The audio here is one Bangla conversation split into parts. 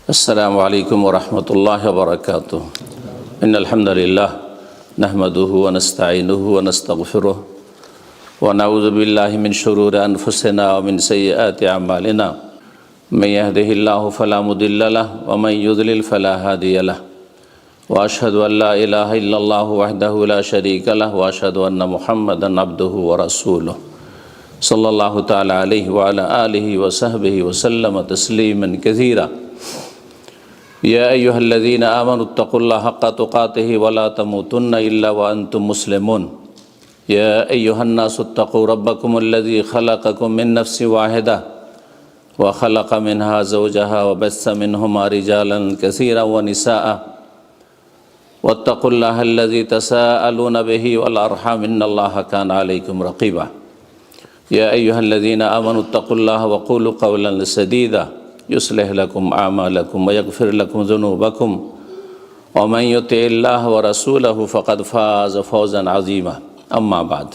السلام عليكم ورحمة الله وبركاته. إن الحمد لله نحمده ونستعينه ونستغفره ونعوذ بالله من شرور أنفسنا ومن سيئات أعمالنا. من يهده الله فلا مضل له ومن يضلل فلا هادي له. وأشهد أن لا إله إلا الله وحده لا شريك له وأشهد أن محمدا عبده ورسوله صلى الله تعالى عليه وعلى آله وصحبه وسلم تسليما كثيرا. يا أيها الذين آمنوا اتقوا الله حق تقاته ولا تموتن إلا وأنتم مسلمون. يا أيها الناس اتقوا ربكم الذي خلقكم من نفس واحدة وخلق منها زوجها وبث منهما رجالا كثيرا ونساء واتقوا الله الذي تساءلون به والأرحام إن الله كان عليكم رقيبا. يا أيها الذين آمنوا اتقوا الله وقولوا قولا سديدا يصلح لكم أعمالكم ويغفر لكم ذنوبكم ومن يطع الله ورسوله فقد فاز فوزا عظيما. أما بعد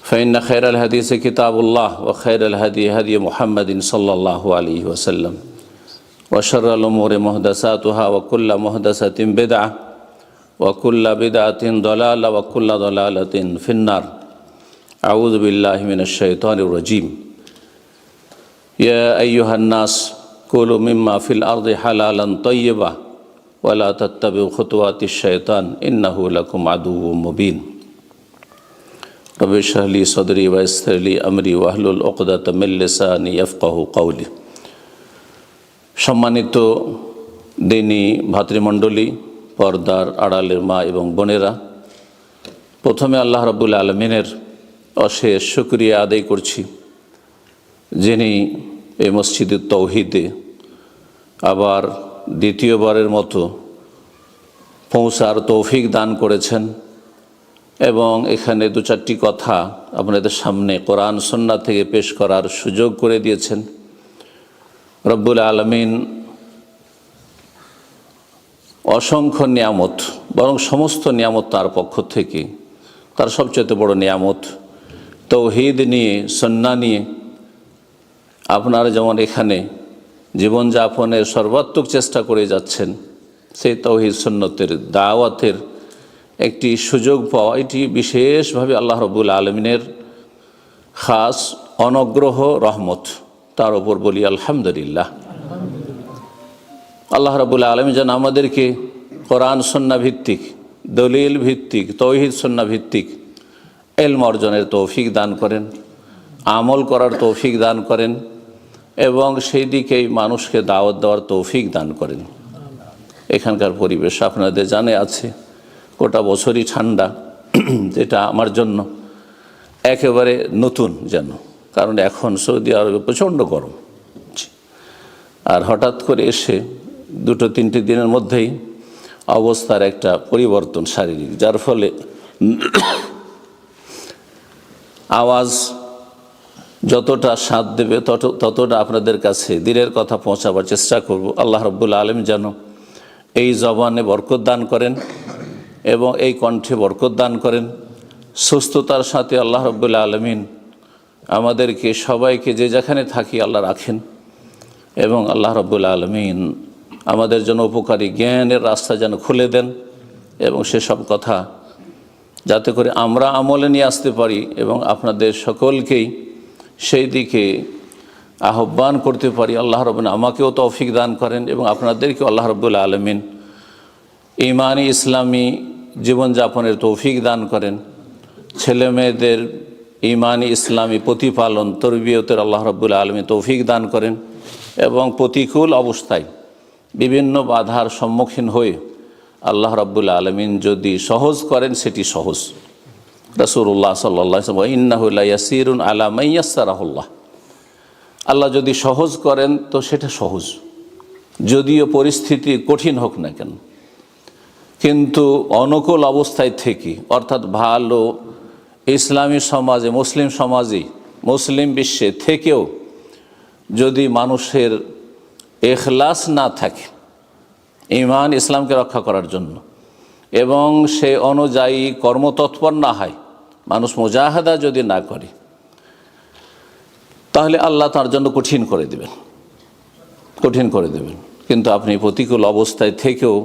فإن خير الحديث كتاب الله وخير الهدي هدي محمد صلى الله عليه وسلم وشر الأمور محدثاتها وكل محدثة بدعة وكل بدعة ضلالة وكل ضلالة في النار. أعوذ بالله من الشيطان الرجيم. يا أيها الناس كلوا مما في الأرض حلالا طيبا ولا تتبعوا خطوات الشيطان إنه لكم عدو مبين. رب اشرح لي صدري ويسر لي أمري واحلل عقدة من لساني يفقهوا قولي. সম্মানিত দিনী ভাতৃমণ্ডলী, পর্দার আড়ালের মা এবং বোনেরা, প্রথমে আল্লাহ রাব্বুল আলামিনের অশেষ শুকরিয়া আদায় করছি, যিনি এই মসজিদের তৌহিদে আবার দ্বিতীয়বারের মতো পৌঁছার তৌফিক দান করেছেন এবং এখানে দু চারটি কথা আপনাদের সামনে কোরআন সুন্নাহ থেকে পেশ করার সুযোগ করে দিয়েছেন। রব্বুল আলামিন অসংখ্য নিয়ামত, বরং সমস্ত নিয়ামত তার পক্ষ থেকে, তার সবচেয়ে বড় নিয়ামত তৌহিদ নিয়ে, সুন্নাহ নিয়ে আপনারা যেমন এখানে জীবনযাপনের সর্বাত্মক চেষ্টা করে যাচ্ছেন, সেই তৌহিদ সুন্নতের দাওয়াতের একটি সুযোগ পাওয়া, এটি বিশেষভাবে আল্লাহ রাব্বুল আলামিনের খাস অনুগ্রহ, রহমত। তার ওপর বলি আলহামদুলিল্লাহ। আল্লাহ রাব্বুল আলামিন যেন আমাদেরকে কোরআন সুন্নাহ ভিত্তিক, দলিল ভিত্তিক, তৌহিদ সুন্নাহ ভিত্তিক ইলম অর্জনের তৌফিক দান করেন, আমল করার তৌফিক দান করেন এবং সেই দিকেই মানুষকে দাওয়াত দেওয়ার তৌফিক দান করেন। এখানকার পরিবেশ আপনাদের জানে আছে, গোটা বছরই ঠান্ডা, যেটা আমার জন্য একেবারে নতুন যেন, কারণ এখন সৌদি আরবে প্রচণ্ড গরম, আর হঠাৎ করে এসে দুটো তিনটে দিনের মধ্যেই অবস্থার একটা পরিবর্তন শারীরিক, যার ফলে আওয়াজ যতটা স্বাদ দেবে ততটা আপনাদের কাছে দিলের কথা পৌঁছাবার চেষ্টা করব। আল্লাহ রাব্বুল আলামিন যেন এই জবানে বরকত দান করেন এবং এই কণ্ঠে বরকত দান করেন। সুস্থতার সাথে আল্লাহ রাব্বুল আলামিন আমাদেরকে সবাইকে যে যেখানে থাকি আল্লাহ রাখেন এবং আল্লাহ রাব্বুল আলামিন আমাদের জন্য উপকারী জ্ঞানের রাস্তা যেন খুলে দেন এবং সেসব কথা যাতে করে আমরা আমলে নিয়ে আসতে পারি এবং আপনাদের সকলকেই সেই দিকে আহ্বান করতে পারি। আল্লাহ রাব্বুল আমাকেও তৌফিক দান করেন এবং আপনাদেরকেও আল্লাহ রাব্বুল আলামিন ঈমানি ইসলামী জীবনযাপনের তৌফিক দান করেন। ছেলে মেয়েদের ঈমানি ইসলামী প্রতিপালন, তরবিয়তের আল্লাহ রাব্বুল আলামিন তৌফিক দান করেন এবং প্রতিকূল অবস্থায় বিভিন্ন বাধার সম্মুখীন হয়ে আল্লাহ রাব্বুল আলামিন যদি সহজ করেন সেটি সহজ। রাসূলুল্লাহ সাল্লাল্লাহু আলাইহি ওয়াসাল্লাম ইন্নাহু লা ইয়াসিরুন আলা মান ইয়াসসারাহুল্লাহ, আল্লাহ যদি সহজ করেন তো সেটা সহজ, যদিও পরিস্থিতি কঠিন হোক না কেন। কিন্তু অনুকূল অবস্থায় থেকে, অর্থাৎ ভালো ইসলামী সমাজে, মুসলিম সমাজে, মুসলিম বিশ্বে থেকেও যদি মানুষের ইখলাস না থাকে ঈমান ইসলামকে রক্ষা করার জন্য এবং সে অনুযায়ী কর্মতৎপর না হয়, মানুষ মুজাহাদা যদি না করে, তাহলে আল্লাহ তার জন্য কঠিন করে দেবেন। কঠিন করে দেবেন। কিন্তু আপনি প্রতিকূল অবস্থায় থেকেও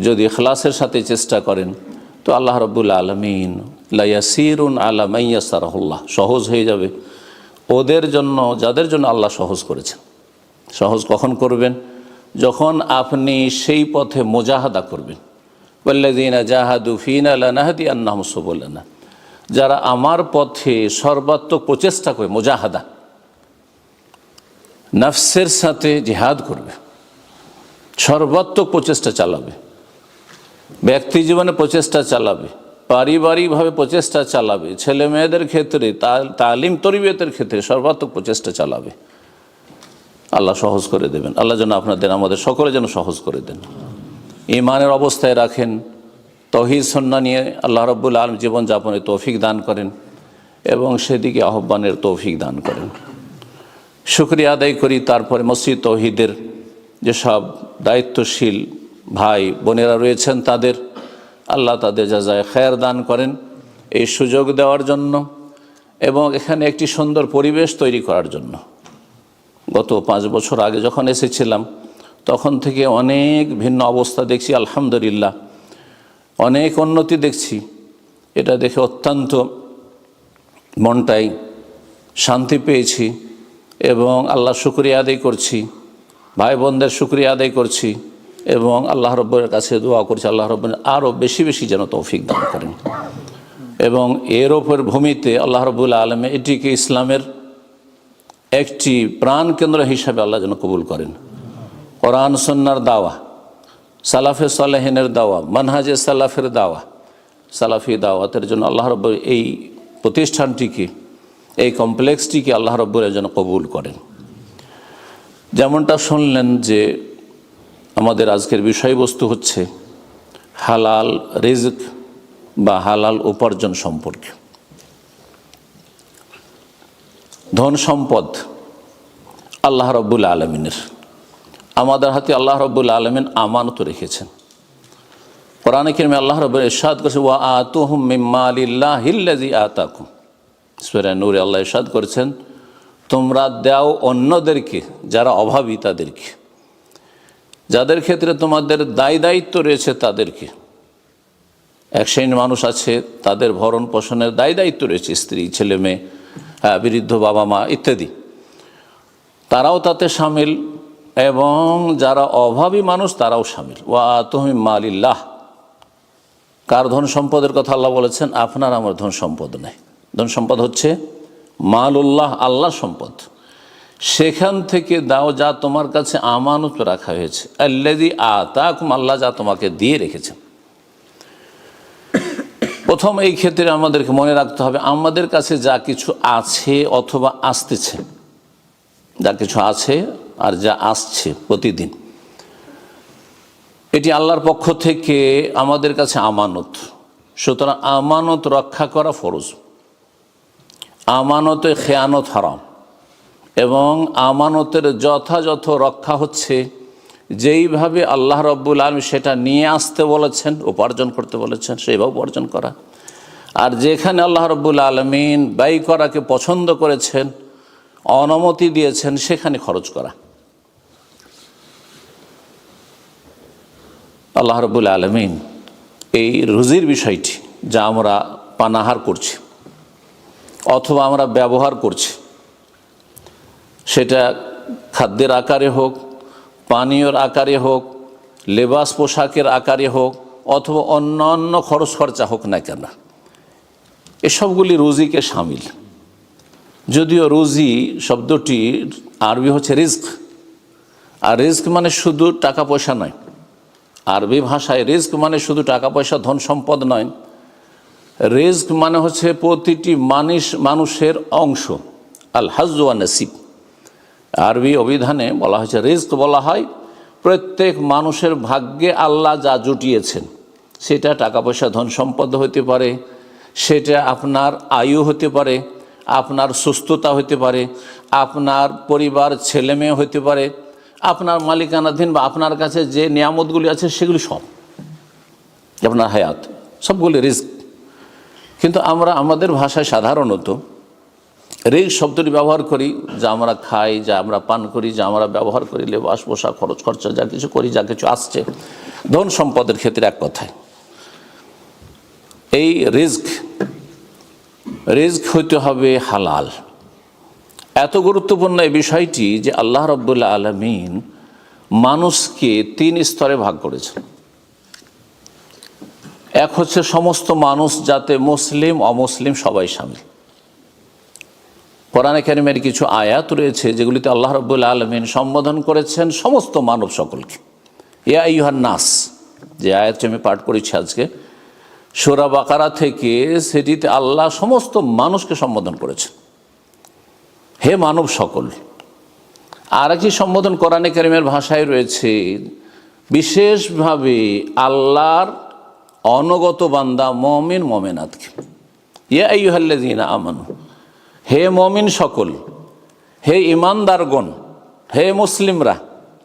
যদি ইখলাসের সাথে চেষ্টা করেন তো আল্লাহ রাব্বুল আলামিন লা ইয়াসিরুন আলা মান ইয়াসসারাহুল্লাহ, সহজ হয়ে যাবে ওদের জন্য যাদের জন্য আল্লাহ সহজ করেছেন। সহজ কখন করবেন? যখন আপনি সেই পথে মুজাহাদা করবেন। ওয়াল্লাযীনা জাহাদু ফীনা লানাহদিয়ান্নাহুম সুবুলানা, যারা আমার পথে সর্বাত্মক প্রচেষ্টা করে, মুজাহাদা নফসের সাথে জিহাদ করবে, সর্বাত্মক প্রচেষ্টা চালাবে, ব্যক্তি জীবনে প্রচেষ্টা চালাবে, পারিবারিকভাবে প্রচেষ্টা চালাবে, ছেলে মেয়েদের ক্ষেত্রে তালিম তরবিয়তের ক্ষেত্রে সর্বাত্মক প্রচেষ্টা চালাবে, আল্লাহ সহজ করে দেবেন। আল্লাহ যেন আপনাদের আমাদের সকলে যেন সহজ করে দেন। ঈমানের অবস্থায় রাখেন, তৌহিদ সুন্নাহ নিয়ে আল্লাহ রাব্বুল আলামিন জীবনযাপনের তৌফিক দান করেন এবং সেদিকে আহ্বানের তৌফিক দান করেন। শুকরিয়া আদায় করি তারপরে মসজিদ তৌহিদের যেসব দায়িত্বশীল ভাই বোনেরা রয়েছেন তাদের, আল্লাহ তাদের জাযায়ে খায়ের দান করেন এই সুযোগ দেওয়ার জন্য এবং এখানে একটি সুন্দর পরিবেশ তৈরি করার জন্য। গত 5 বছর আগে যখন এসেছিলাম তখন থেকে অনেক ভিন্ন অবস্থা দেখছি, আলহামদুলিল্লাহ অনেক উন্নতি দেখছি। এটা দেখে অত্যন্ত মনটাই শান্তি পেয়েছি এবং আল্লাহ শুকরিয়া আদায় করছি, ভাই বোনদের শুকরিয়া আদায় করছি এবং আল্লাহ রাব্বুলের কাছে দোয়া করছি আল্লাহ রাব্বুল আরও বেশি বেশি যেন তৌফিক দান করেন এবং এর ওপর ভূমিতে আল্লাহ রাব্বুল আলামিন এটিকে ইসলামের একটি প্রাণ কেন্দ্র হিসাবে আল্লাহ যেন কবুল করেন। কোরআন সুন্নাহর দাওয়া, সালাফে সালেহিনের দাওয়া, মানহাজে সালাফের দাওয়া, সালাফি দাওয়াতের জন্য আল্লাহ রাব্বুল এই প্রতিষ্ঠানটিকে, এই কমপ্লেক্সটিকে আল্লাহ রাব্বুল যেন কবুল করেন। যেমনটা শুনলেন যে আমাদের আজকের বিষয়বস্তু হচ্ছে হালাল রিজক বা হালাল উপার্জন সম্পর্কে। ধন সম্পদ আল্লাহ রাব্বুল আলামিনের, আমাদের হাতে আল্লাহ রাব্বুল আলামিন আমানত রেখেছেন। কোরআনে কারিমে আল্লাহ রাব্বুল ইরশাদ করেছেন ওয়া আতুহুম মিন মালিল্লাহিল্লাযী আতাকুম, সূরা নূরে আল্লাহ ইরশাদ করেছেন তোমরা দাও অন্যদেরকে, যারা অভাবী তাদেরকে, যাদের ক্ষেত্রে তোমাদের দায়িত্ব রয়েছে তাদেরকে। এক শ্রেণীর মানুষ আছে তাদের ভরণ পোষণের দায়িত্ব রয়েছে, স্ত্রী ছেলে মেয়ে, বৃদ্ধ বাবা মা ইত্যাদি, তারাও তাতে সামিল এবং যারা অভাবী মানুষ তারাও সামিল। ওয়া আতুহুম মিন মালিল্লাহ, কার ধন সম্পদের কথা আল্লাহ বলেছেন? আপনার আমার ধন সম্পদ নেই, ধন সম্পদ হচ্ছে মালুল্লাহ, আল্লাহ সম্পদ। সেখান থেকে দাও যা তোমার কাছে আমানত রাখা হয়েছে, আল্লাযী আতাকুম, আল্লাহ যা তোমাকে দিয়ে রেখেছেন। প্রথম এই ক্ষেত্রে আমাদেরকে মনে রাখতে হবে আমাদের কাছে যা কিছু আছে অথবা আসতেছে, যা কিছু আছে আর যা আসছে প্রতিদিন, এটি আল্লাহর পক্ষ থেকে আমাদের কাছে আমানত। সুতরাং আমানত রক্ষা করা ফরজ, আমানতে খেয়ানত হারাম এবং আমানতের যথাযথ রক্ষা হচ্ছে যেইভাবে আল্লাহ রাব্বুল আলামিন সেটা নিয়ে আসতে বলেছেন, উপার্জন করতে বলেছেন, সেইভাবে উপার্জন করা। আর যেখানে আল্লাহ রাব্বুল আলামিন ব্যয় করাকে পছন্দ করেছেন, অনুমতি দিয়েছেন, সেখানে খরচ করা। আল্লাহ রাব্বুল আলামিন এই রুজির বিষয়টি যা আমরা পানাহার করছি অথবা আমরা ব্যবহার করছি, সেটা খাদ্যের আকারে হোক, পানীয়র আকারে হোক, লেবাস পোশাকের আকারে হোক অথবা অন্যান্য খরচ খরচা হোক না কেন, এসবগুলি রুজিকে সামিল। যদিও রুজি শব্দটির আরবি হচ্ছে রিজক, আর রিজক মানে শুধু টাকা পয়সা নয়। আরবি ভাষায় রিজক মানে শুধু টাকা পয়সা ধন সম্পদ নয়, রিজক মানে হচ্ছে প্রতিটি মানুষের অংশ, আল হাজ্জু ওয়ান নসিব। আরবি অভিধানে বলা হয়েছে রিজক বলা হয় প্রত্যেক মানুষের ভাগ্যে আল্লাহ যা জুটিয়েছেন, সেটা টাকা পয়সা ধন সম্পদ হতে পারে, সেটা আপনার আয়ু হতে পারে, আপনার সুস্থতা হতে পারে, আপনার পরিবার ছেলে মেয়ে হতে পারে, আপনার মালিকানাধীন বা আপনার কাছে যে নিয়ামতগুলি আছে সেগুলি সব, আপনার হায়াত, সবগুলি রিজক। কিন্তু আমরা আমাদের ভাষায় সাধারণত রিস্ক শব্দটি ব্যবহার করি, যা আমরা খাই, যা আমরা পান করি, যা আমরা ব্যবহার করি, লেবাস পোশাক খরচ খরচা যা কিছু করি, যা কিছু আসছে ধন সম্পদের ক্ষেত্রে, এক কথায় এই রিস্ক হইতে হবে হালাল। এত গুরুত্বপূর্ণ এই বিষয়টি যে আল্লাহ রাব্বুল আলামিন মানুষকে 3 স্তরে ভাগ করেছেন। এক হচ্ছে সমস্ত মানুষ, যাতে মুসলিম অমুসলিম সবাই শামিল। কোরআনে কারিমের কিছু আয়াত রয়েছে যেগুলিতে আল্লাহ রাব্বুল আলামিন সম্বোধন করেছেন সমস্ত মানব সকলকে। ইয়া আইয়ুহান নাস, যে আয়াতটি আমি পাঠ করেছি আজকে সূরা বাকারা থেকে, সেটিতে আল্লাহ সমস্ত মানুষকে সম্বোধন করেছেন, হে মানব সকল। আর একটি সম্বোধন কোরআনে কারিমের ভাষায় রয়েছে বিশেষভাবে আল্লাহর অনগত বান্দা মুমিন মুমিনাতকে, ইয়া আইয়ুহাল্লাযীনা আমানু, হে মুমিন সকল, হে ঈমানদারগণ, হে মুসলিমরা,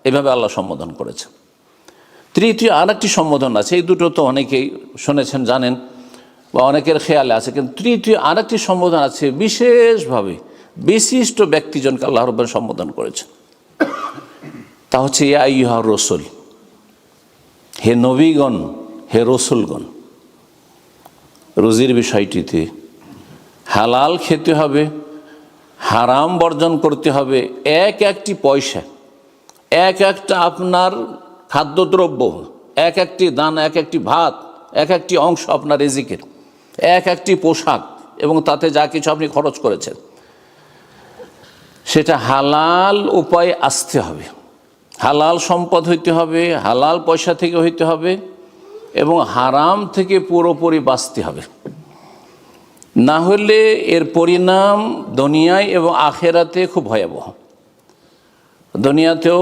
এভাবে আল্লাহ সম্বোধন করেছেন। তৃতীয় আর একটি সম্বোধন আছে, এই দুটো তো অনেকেই শুনেছেন জানেন বা অনেকের খেয়ালে আছে, কিন্তু তৃতীয় আর একটি সম্বোধন আছে, বিশেষভাবে বিশিষ্ট ব্যক্তিজনকে আল্লাহ রাব্বুল সম্বোধন করেছেন। তা হচ্ছে ইয়া আইয়ুহা রাসূল, হে নবীগণ, হে রসুলগণ। রুজির বিষয়টিতে হালাল খেতে হবে, হারাম বর্জন করতে হবে। এক একটি পয়সা, এক একটা আপনার খাদ্যদ্রব্য, এক একটি দানা, এক একটি ভাত, এক একটি অংশ আপনার রিজিকের, এক একটি পোশাক এবং তাতে যা কিছু আপনি খরচ করেছেন, সেটা হালাল উপায়ে আসতে হবে, হালাল সম্পদ হইতে হবে, হালাল পয়সা থেকে হইতে হবে এবং হারাম থেকে পুরোপুরি বাঁচতে হবে। না হলে এর পরিণাম দুনিয়ায় এবং আখেরাতে খুব ভয়াবহ। দুনিয়াতেও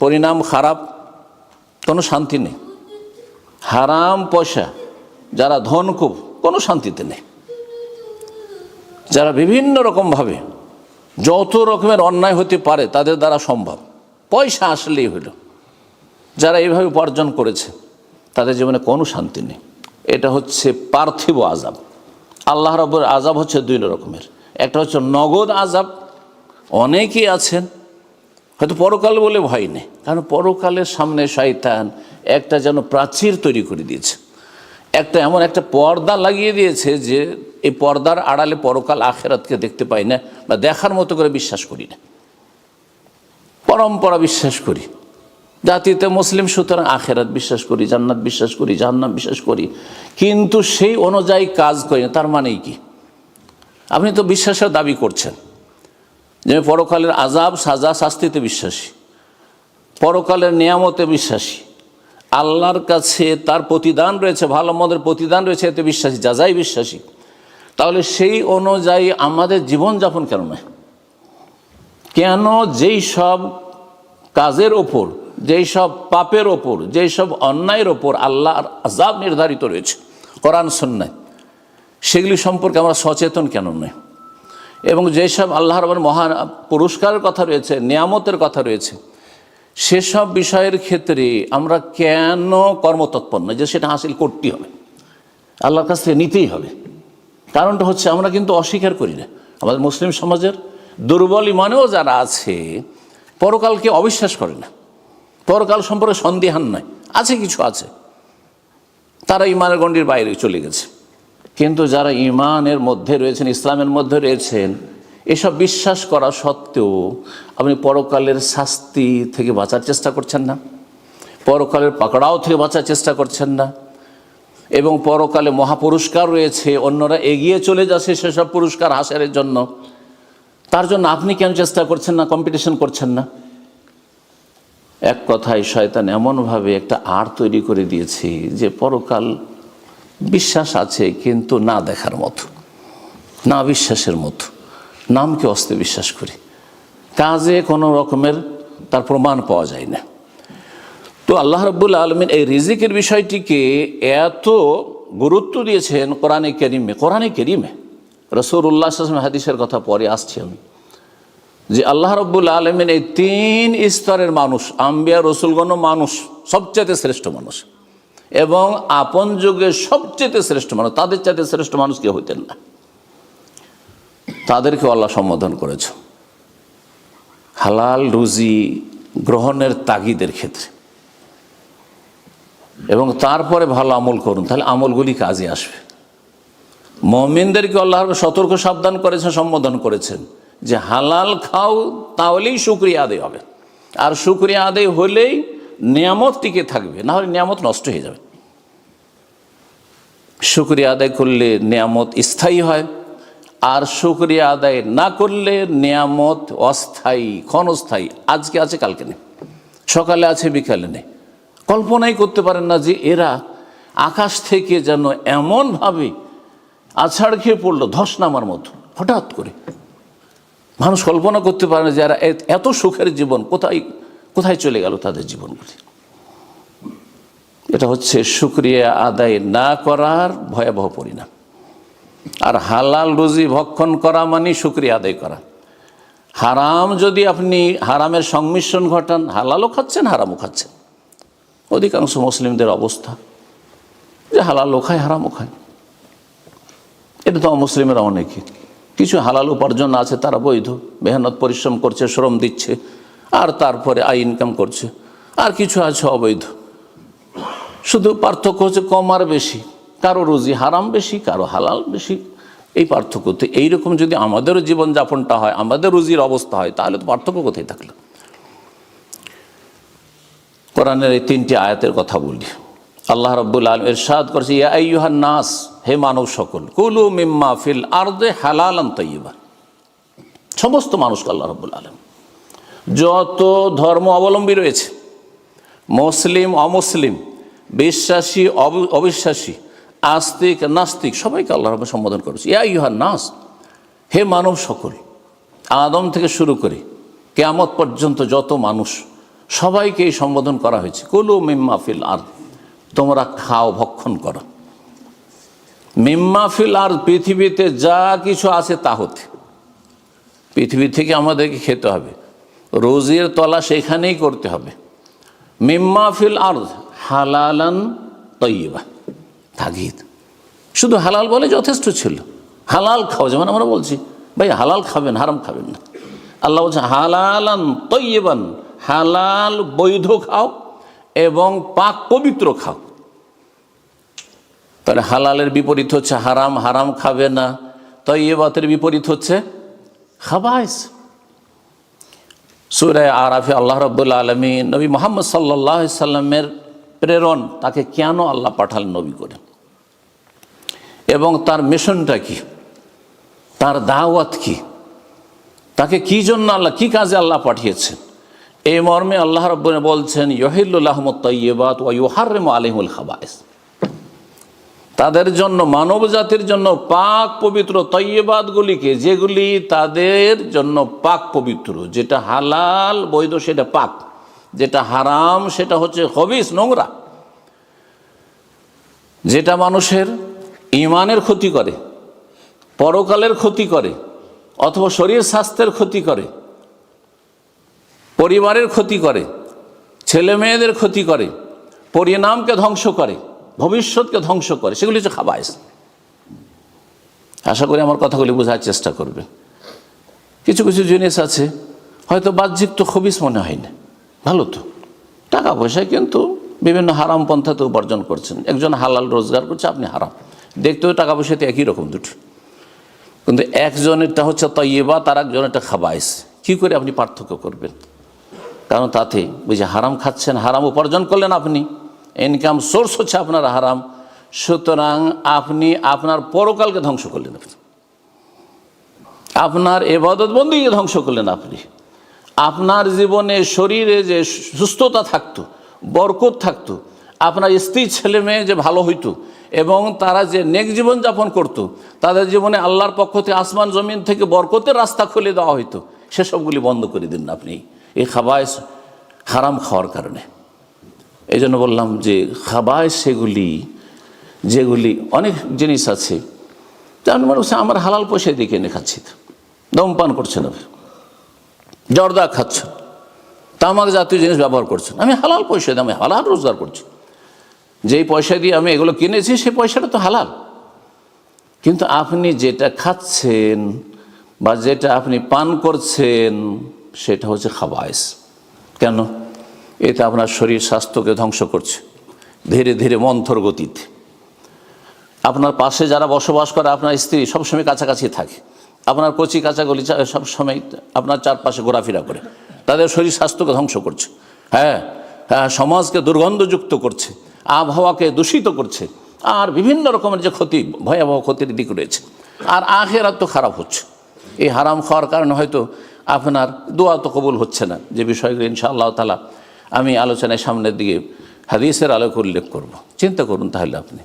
পরিণাম খারাপ, কোনো শান্তি নেই। হারাম পয়সা, যারা ধনকুব, কোনো শান্তিতে নেই। যারা বিভিন্ন রকমভাবে যত রকমের অন্যায় হতে পারে তাদের দ্বারা সম্ভব, পয়সা আসলেই হইল, যারা এইভাবে উপার্জন করেছে তাদের জীবনে কোনো শান্তি নেই। এটা হচ্ছে পার্থিব আযাব। আল্লাহ রাব্বুল আযাব হচ্ছে 2 রকমের। একটা হচ্ছে নগদ আযাব, অনেকেই আছেন হয়তো পরকাল বলে ভয় নেই, কারণ পরকালের সামনে শয়তান একটা যেন প্রাচীর তৈরি করে দিয়েছে, একটা এমন একটা পর্দা লাগিয়ে দিয়েছে যে এই পর্দার আড়ালে পরকাল আখেরাতকে দেখতে পাই না বা দেখার মতো করে বিশ্বাস করি না। পরম্পরা বিশ্বাস করি, জাতিতে মুসলিম, সুতরাং আখেরাত বিশ্বাস করি, জান্নাত বিশ্বাস করি, জাহান্নাম বিশ্বাস করি, কিন্তু সেই অনুযায়ী কাজ করি না। তার মানেই কি? আপনি তো বিশ্বাসের দাবি করছেন যে পরকালের আযাব সাজা শাস্তিতে বিশ্বাসী, পরকালের নিয়ামতে বিশ্বাসী, আল্লাহর কাছে তার প্রতিদান রয়েছে, ভালো মন্দের প্রতিদান রয়েছে, এতে বিশ্বাসী, যাজাই বিশ্বাসী। তাহলে সেই অনুযায়ী আমাদের জীবনযাপন কেন নয়? কেন যেই সব কাজের ওপর, যেই সব পাপের ওপর, যেই সব অন্যায়ের ওপর আল্লাহর আযাব নির্ধারিত রয়েছে কোরআন সুন্নাহয়, সেগুলি সম্পর্কে আমরা সচেতন কেন নয়? এবং যেসব আল্লাহ রাব্বুল মহান পুরস্কারের কথা রয়েছে, নিয়ামতের কথা রয়েছে, সেসব বিষয়ের ক্ষেত্রে আমরা কেন কর্মতৎপর নয় যে সেটা হাসিল করতেই হবে, আল্লাহর কাছ থেকে নিতেই হবে? কারণটা হচ্ছে আমরা কিন্তু অস্বীকার করি না। আমাদের মুসলিম সমাজের দুর্বল ইমানেও যারা আছে পরকালকে অবিশ্বাস করে না, পরকাল সম্পর্কে সন্দিহান নয়, আছে কিছু আছে, তারা ইমানের গণ্ডির বাইরে চলে গেছে। কিন্তু যারা ইমানের মধ্যে রয়েছেন, ইসলামের মধ্যে রয়েছেন, এসব বিশ্বাস করা সত্ত্বেও আপনি পরকালের শাস্তি থেকে বাঁচার চেষ্টা করছেন না, পরকালের পাকড়াও থেকে বাঁচার চেষ্টা করছেন না, এবং পরকালে মহাপুরস্কার রয়েছে, অন্যরা এগিয়ে চলে যাচ্ছে সেসব পুরস্কার হাসিলের জন্য, তার জন্য আপনি কেন চেষ্টা করছেন না, কম্পিটিশন করছেন না? এক কথায় শয়তান এমনভাবে একটা আড় তৈরি করে দিয়েছে যে পরকাল বিশ্বাস আছে কিন্তু না দেখার মতো, না বিশ্বাসের মতো, নামকে অস্তে বিশ্বাস করি, কাজে কোনো রকমের তার প্রমাণ পাওয়া যায় না। তো আল্লাহ রাব্বুল আলামিন এই রিজিকের বিষয়টিকে এত গুরুত্ব দিয়েছেন কোরআনে কারিমে। কোরআনে কারিমে রাসূলুল্লাহ সাল্লাল্লাহু আলাইহি ওয়াসাল্লাম হাদিসের কথা পরে আসছি আমি, যে আল্লাহ রাব্বুল আলামিন এই 3 স্তরের মানুষ, আম্বিয়া রসুলগণ মানুষ, সবচেয়ে শ্রেষ্ঠ মানুষ এবং আপন যুগের সবচেয়ে শ্রেষ্ঠ মানুষ, তাদের চাইতে শ্রেষ্ঠ মানুষ কেউ হইতেন না। তাদেরকে আল্লাহ সম্বোধন করেছে হালাল রুজি গ্রহণের তাগিদের ক্ষেত্রে। এবং তারপরে ভালো আমল করুন, তাহলে আমলগুলি কাজে আসবে। মুমিনদেরকে আল্লাহ সতর্ক সাবধান করেছেন, সম্বোধন করেছেন যে হালাল খাও, তাহলেই শুকরিয়া আদায় হবে। আর শুকরিয়া আদায় হলেই নিয়ামত টিকে থাকবে, না হলে নিয়ামত নষ্ট হয়ে যাবে। শুকরিয়া আদায় করলে নিয়ামত স্থায়ী হয়, আর শুকরিয়া আদায় না করলে নিয়ামত অস্থায়ী, ক্ষণস্থায়ী। আজকে আছে, কালকে নেই, সকালে আছে, বিকালে নেই। কল্পনাই করতে পারেন না যে এরা আকাশ থেকে যেন এমনভাবে আছাড় খেয়ে পড়লো ধস নামার মতো হঠাৎ করে। মানুষ কল্পনা করতে পারে না যে এরা এত সুখের জীবন কোথায় কোথায় চলে গেল তাদের জীবনগুলি। এটা হচ্ছে শুকরিয়া আদায় না করার ভয়াবহ পরিণাম। আর হালাল রুজি ভক্ষণ করা মানে শুকরিয়া আদায় করা। হারাম যদি আপনি হারামের সংমিশ্রণ ঘটান, হালালও খাচ্ছেন হারামও খাচ্ছেন। অধিকাংশ মুসলিমদের অবস্থা যে হালালও খায় হারামও খায়। এটা তো অমুসলিমেরা অনেকে, কিছু হালাল উপার্জন আছে, তারা বৈধ, মেহনত পরিশ্রম করছে, শ্রম দিচ্ছে, আর তারপরে আয় ইনকাম করছে। আর কিছু আছে অবৈধ, শুধু পার্থক্য হচ্ছে কম আর বেশি, কারো রুজি হারাম বেশি, কারো হালাল বেশি, এই পার্থক্য। তো এইরকম যদি আমাদেরও জীবনযাপনটা হয়, আমাদের রুজির অবস্থা হয়, তাহলে তো পার্থক্য কোথায় থাকলো। কোরআনের এই 3টি আয়াতের কথা বলি। আল্লাহ রাব্বুল আলামিন ইরশাদ করেছে, ইয়া আইয়ুহান নাস, হে মানব সকল, কুলু মিম্মা ফিল আরদে হালালান তাইয়্যিবা। সমস্ত মানুষকে আল্লাহ রাব্বুল আলামিন, যত ধর্ম অবলম্বী রয়েছে, মুসলিম অমুসলিম, বিশ্বাসী অবিশ্বাসী, আস্তিক নাস্তিক, সবাইকে আল্লাহ রাব্বুল সম্বোধন করেছে ইয়া আইয়ুহান নাস, হে মানব সকল। আদম থেকে শুরু করে কিয়ামত পর্যন্ত যত মানুষ, সবাইকে এই সম্বোধন করা হয়েছে। কুলু মিম্মা ফিল আরদ, তোমরা খাও, ভক্ষণ করো। মিম্মা ফিল আরদ, পৃথিবীতে যা কিছু আছে তা হতে। পৃথিবী থেকে আমাদেরকে খেতে হবে, রুজির তলা সেখানেই করতে হবে। মিম্মা ফিল আরদ হালালান তাইয়্যিবা, তাগিদ। শুধু হালাল বলে যথেষ্ট ছিল, হালাল খাও। যেমন আমরা বলছি ভাই হালাল খাবেন, হারাম খাবেন না। আল্লাহ বলছে হালালান তাইয়্যিবান, হালাল বৈধ খাও এবং পাক পবিত্র খাও। তাহলে হালালের বিপরীত হচ্ছে হারাম, হারাম খাবে না। তাইয়্যিবাতের বিপরীত হচ্ছে খাবাইস। সূরা আরাফে আল্লাহ রাব্বুল আলামিন নবী মুহাম্মদ সাল্লাল্লাহু আলাইহি সাল্লামের প্রেরণ, তাকে কেন আল্লাহ পাঠালেন নবী করে, এবং তার মিশনটা কি, তার দাওয়াত কি, তাকে কি জন্য আল্লাহ, কি কাজে আল্লাহ পাঠিয়েছেন, এই মর্মে আল্লাহ রাব্বুল বলছেন ইউহিল্লু লাহুমুত তাইয়্যিবাত ওয়া ইউহাররিমু আলাইহিমুল খাবায়েস। তাদের জন্য, মানব জাতির জন্য পাক পবিত্র তাইয়্যিবাতগুলিকে, যেগুলি তাদের জন্য পাক পবিত্র, যেটা হালাল বৈধ সেটা পাক, যেটা হারাম সেটা হচ্ছে খবিস, নোংরা, যেটা মানুষের ঈমানের ক্ষতি করে, পরকালের ক্ষতি করে, অথবা শরীর স্বাস্থ্যের ক্ষতি করে, পরিবারের ক্ষতি করে, ছেলে মেয়েদের ক্ষতি করে, পরিণামকে ধ্বংস করে, ভবিষ্যৎকে ধ্বংস করে, সেগুলি হচ্ছে খাবাইস। আশা করি আমার কথাগুলি বোঝার চেষ্টা করবে। কিছু কিছু জিনিস আছে হয়তো বাহ্যিক তো খবিস মনে হয় না, ভালো তো, টাকা পয়সা কিন্তু বিভিন্ন হারাম পন্থাতে উপার্জন করছেন। একজন হালাল রোজগার করছে, আপনি হারাম। দেখতেও টাকা পয়সাতে একই রকম দুটো, কিন্তু একজনেরটা হচ্ছে তাইয়্যিবা, তার একজনেরটা খাবাইস। কী করে আপনি পার্থক্য করবেন? কারণ তাতে ওই যে হারাম খাচ্ছেন, হারাম উপার্জন করলেন আপনি, ইনকাম সোর্স হচ্ছে আপনার হারাম, সুতরাং আপনি আপনার পরকালকে ধ্বংস করলেন, আপনার ইবাদত বন্দেগী ধ্বংস করলেন। আপনি আপনার জীবনে শরীরে যে সুস্থতা থাকতো, বরকত থাকতো, আপনার স্ত্রী ছেলে মেয়ে যে ভালো হইতো, এবং তারা যে নেক জীবন যাপন করতো, তাদের জীবনে আল্লাহর পক্ষ থেকে আসমান জমিন থেকে বরকতের রাস্তা খুলে দেওয়া হইতো, সেসবগুলি বন্ধ করে দিন আপনি এই খাবাইস, হারাম খাওয়ার কারণে। এই জন্য বললাম যে খাবাইস সেগুলি, যেগুলি অনেক জিনিস আছে, যেমন মনে হচ্ছে আমার হালাল পয়সা দিয়ে কিনে খাচ্ছি, ধূমপান করছেন, জর্দা খাচ্ছেন, তামাক জাতীয় জিনিস ব্যবহার করছেন, আমি হালাল পয়সা দিয়ে, আমি হালাল রোজগার করছি, যেই পয়সা দিয়ে আমি এগুলো কিনেছি সেই পয়সাটা তো হালাল। কিন্তু আপনি যেটা খাচ্ছেন বা যেটা আপনি পান করছেন সেটা হচ্ছে খাবায়েস। কেন? এটা আপনার শরীর স্বাস্থ্যকে ধ্বংস করছে ধীরে ধীরে মন্থর গতিতে। আপনার পাশে যারা বসবাস করে, আপনার স্ত্রী সবসময় কাছাকাছি থাকে, আপনার কচি কাচাগুলি সবসময় আপনার চারপাশে ঘোরাফেরা করে, তাদের শরীর স্বাস্থ্যকে ধ্বংস করছে। হ্যাঁ হ্যাঁ, সমাজকে দুর্গন্ধযুক্ত করছে, আবহাওয়াকে দূষিত করছে, আর বিভিন্ন রকমের যে ক্ষতি, ভয়াবহ ক্ষতির দিক রয়েছে। আর আখিরাত তো খারাপ হচ্ছে। এই হারাম খাওয়ার কারণে হয়তো আপনার দোয়া তো কবুল হচ্ছে না, যে বিষয়গুলো ইনশাআল্লাহ তাআলা আমি আলোচনায় সামনের দিকে হাদিসের আলোকে উল্লেখ করব। চিন্তা করুন তাহলে আপনি।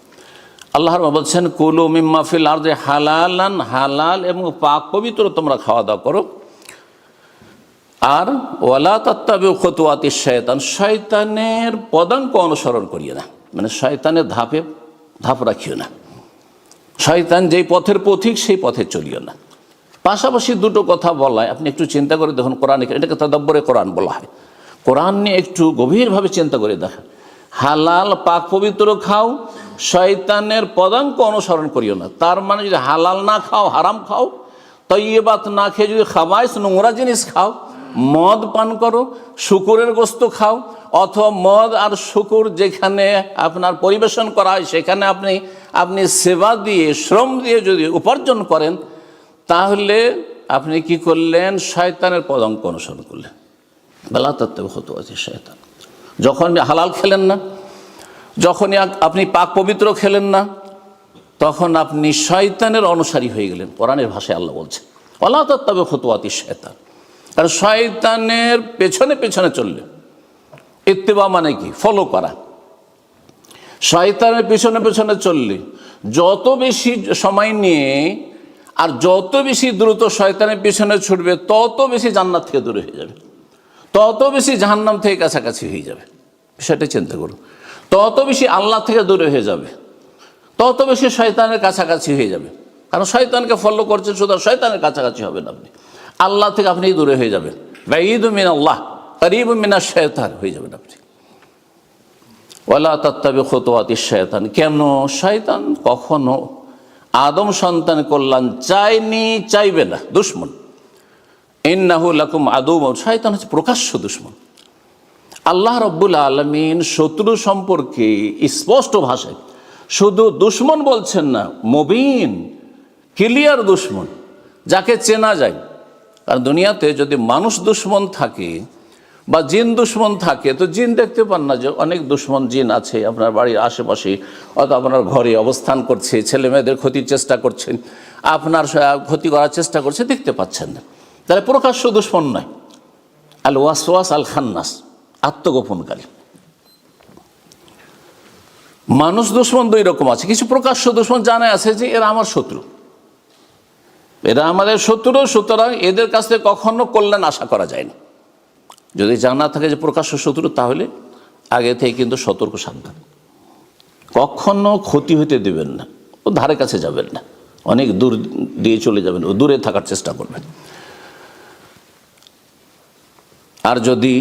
আল্লাহ বলছেন কুলু মিম্মা ফিল আরদি হালালান, হালাল এবং পাক পবিত্র তোমরা খাওয়া দাওয়া করো। আর ওয়ালা তাত্তাবিউ খুতুওয়াতিশ শায়তান, শয়তানের পদাঙ্ক অনুসরণ করিও না, মানে শয়তানের ধাপ রাখিও না। শয়তান যেই পথের পথিক সেই পথে চলিও না। পাশাপাশি দুটো কথা বলা হয়, আপনি একটু চিন্তা করে দেখুন। কোরআন, এটাকে তাদাব্বুরে কোরআন বলা হয়। কোরআন নিয়ে একটু গভীরভাবে চিন্তা করে দেখেন। হালাল পাক পবিত্র খাও, শয়তানের পদাঙ্ক অনুসরণ করিও না। তার মানে যদি হালাল না খাও, হারাম খাও, তৈয়বাত না খেয়ে যদি খাবাইস নোংরা জিনিস খাও, মদ পান করো, শুকুরের গোস্ত খাও, অথবা মদ আর শুকুর যেখানে আপনার পরিবেশন করা হয় সেখানে আপনি সেবা দিয়ে, শ্রম দিয়ে যদি উপার্জন করেন, তাহলে আপনি কি করলেন? শয়তানের পদাঙ্ক অনুসরণ করলেন। বেলা তাত্ত্বিক হতো আছে শয়তান। যখন হালাল খেলেন না, যখনই আপনি পাক পবিত্র খেলেন না, তখন আপনি শয়তানের অনুসারী হয়ে গেলেন। কোরআনের ভাষায় আল্লাহ বলছেন ওয়ালা তাত্তাবিউ খুতুওয়াতিশ শায়তান। আর শয়তানের পেছনে পেছনে চললে, ইত্তিবা মানে কি? ফলো করা। শয়তানের পেছনে পেছনে চললে যত বেশি সময় নিয়ে আর যত বেশি দ্রুত শয়তানের পেছনে ছুটবে, তত বেশি জান্নাত থেকে দূরে হয়ে যাবে, তত বেশি জাহান্নাম থেকে কাছাকাছি হয়ে যাবে। সেটা চিন্তা করুন। তত বেশি আল্লাহ থেকে দূরে হয়ে যাবে, তত বেশি শয়তানের কাছাকাছি হয়ে যাবে। কারণ শয়তানকে ফলো করছেন, শুধু শয়তানের কাছাকাছি হবেন আপনি, আল্লাহ থেকে আপনি দূরে হয়ে যাবেন। বাঈদুম মিনাল্লাহ করিবুম মিনাশ শায়তান হয়ে যাবেন আপনি। ওয়ালা তাত্তাবিউ খুতুওয়াতিশ শায়তান। কেন? শয়তান কখনো আদম সন্তান কল্যাণ চায়নি, চাইবে না, দুশমন। ইন্নাহু লাকুম আদুউন, শয়তান হচ্ছে প্রকাশ্য দুশমন। আল্লাহ রাব্বুল আলামিন শত্রু সম্পর্কে স্পষ্ট ভাষায় শুধু দুশমন বলছেন না, মুবিন, ক্লিয়ার দুশমন, যাকে চেনা যায়। আর দুনিয়াতে যদি মানুষ দুশমন থাকে বা জিন দুশমন থাকে, তো জিন দেখতে পান না যে অনেক দুশমন জিন আছে আপনার বাড়ির আশেপাশে, অথবা আপনার ঘরে অবস্থান করছে, ছেলে মেয়েদের ক্ষতির চেষ্টা করছেন, আপনার ক্ষতি করার চেষ্টা করছে, দেখতে পাচ্ছেন না। তাহলে প্রকাশ্য দুশমন নয়। আল ওয়াসওয়াস আল খান্নাস, আত্মগোপনকারী। মানুষ দুশমন দুই রকম আছে। কিছু প্রকাশ্য দুশমন জানা আছে যে এরা আমার শত্রু, এরা আমাদের শত্রু, সুতরাং এদের কাছ থেকে কখনো কল্যাণ আশা করা যায় না। যদি জানা থাকে যে প্রকাশ্য শত্রু, তাহলে আগে থেকে কিন্তু সতর্ক, সাবধান, কখনো ক্ষতি হতে দেবেন না, ও ধারে কাছে যাবেন না, অনেক দূর দিয়ে চলে যাবেন, ও দূরে থাকার চেষ্টা করবেন। আর যদি